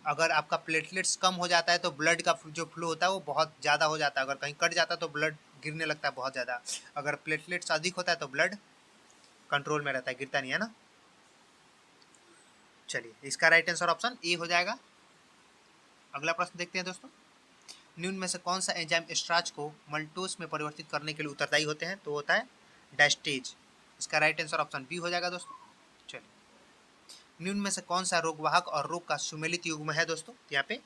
अगर आपका प्लेटलेट्स कम हो जाता है तो ब्लड का जो फ्लो होता है वो बहुत ज़्यादा हो जाता है, अगर कहीं कट जाता है तो ब्लड गिरने लगता है बहुत ज़्यादा, अगर प्लेटलेट्स अधिक होता है तो ब्लड कंट्रोल में रहता है, गिरता नहीं है ना। चलिए इसका राइट आंसर ऑप्शन ए हो जाएगा। अगला प्रश्न देखते हैं दोस्तों, निम्न में से कौन सा एंजाइम स्टार्च को मल्टोज में परिवर्तित करने के लिए उत्तरदायी होते हैं? तो होता है डायस्टेज। इसका राइट आंसर ऑप्शन बी हो जाएगा दोस्तों। चलिए, निम्न में से कौन सा रोगवाहक और रोग का सुमेलित युग्म है दोस्तों? तो यहाँ पे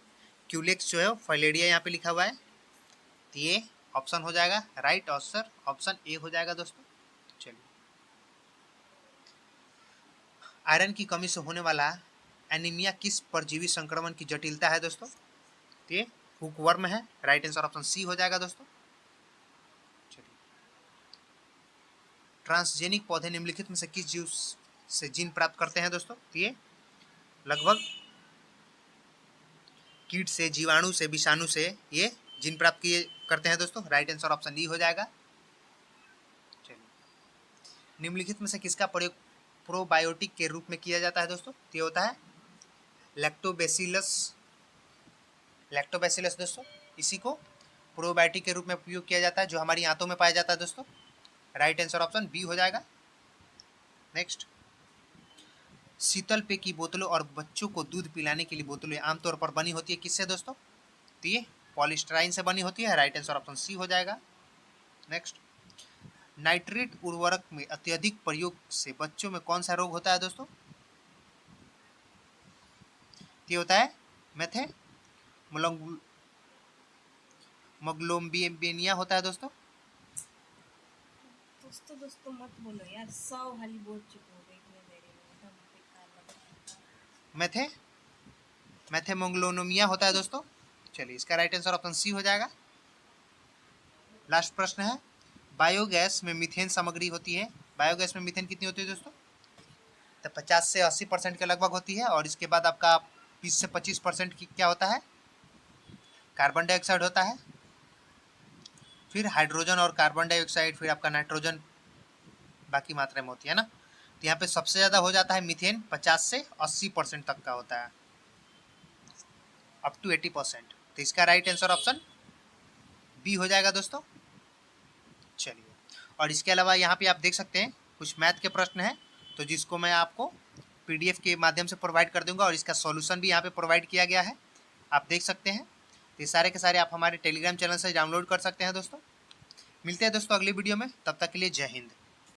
क्यूलेक्स जो है फाइलेरिया यहाँ पे लिखा हुआ है, तो ये ऑप्शन हो जाएगा राइट आंसर ऑप्शन ए हो जाएगा दोस्तों। चलिए, आयरन की कमी से होने वाला एनीमिया किस परजीवी संक्रमण की जटिलता है दोस्तों? तो ये हुकवर्म है, राइट आंसर ऑप्शन सी हो जाएगा दोस्तों। चलिए, ट्रांसजेनिक पौधे निम्नलिखित में से किस जीव से जीन प्राप्त करते हैं दोस्तों? तो ये लगभग कीट से, जीवाणु से, विषाणु से ये जीन प्राप्त किए करते हैं दोस्तों, राइट आंसर ऑप्शन डी हो जाएगा। चलिए, निम्नलिखित में से किसका प्रयोग प्रोबायोटिक के रूप में किया जाता है दोस्तों? तो ये होता है लैक्टोबैसिलस। लैक्टोबैसिलस दोस्तों, इसी को प्रोबायोटिक के रूप में उपयोग किया जाता है, जो हमारी आंतों में पाया जाता है दोस्तों, राइट आंसर ऑप्शन बी हो जाएगा। नेक्स्ट, शीतल पेय की बोतलों और बच्चों को दूध पिलाने के लिए बोतलें आमतौर पर बनी होती है किससे दोस्तों? तो ये पॉलीस्टाइरीन से बनी होती है, राइट आंसर ऑप्शन सी हो जाएगा। नेक्स्ट, नाइट्रेट उर्वरक में अत्यधिक प्रयोग से बच्चों में कौन सा रोग होता है दोस्तों? ये होता है मेथे मग्लोबिनिया होता है दोस्तों। दोस्तों मत बोलो यार, 100 वाली बोल चुके हो इतने देरी में, एकदम बेकार लग रहा है। मैथेमोग्लोनोमिया होता है दोस्तों। चलिए, इसका राइट आंसर ऑप्शन सी हो जाएगा। लास्ट प्रश्न है, बायोगैस में मीथेन सामग्री होती है, बायोगैस में मीथेन कितनी होती है दोस्तों? तो 50 से 80% के लगभग होती है, और इसके बाद आपका 20 से 25% की क्या होता है? कार्बन डाइऑक्साइड होता है, फिर हाइड्रोजन और कार्बन डाइऑक्साइड, फिर आपका नाइट्रोजन बाकी मात्रा में होती है ना। तो यहाँ पे सबसे ज़्यादा हो जाता है मीथेन, 50 से 80% तक का होता है, अप टू 80%। तो इसका राइट आंसर ऑप्शन बी हो जाएगा दोस्तों। चलिए, और इसके अलावा यहाँ पे आप देख सकते हैं कुछ मैथ के प्रश्न हैं, तो जिसको मैं आपको पीडीएफ के माध्यम से प्रोवाइड कर दूंगा, और इसका सॉल्यूशन भी यहाँ पे प्रोवाइड किया गया है, आप देख सकते हैं। ये सारे के सारे आप हमारे टेलीग्राम चैनल से डाउनलोड कर सकते हैं दोस्तों। मिलते हैं दोस्तों अगली वीडियो में, तब तक के लिए जय हिंद।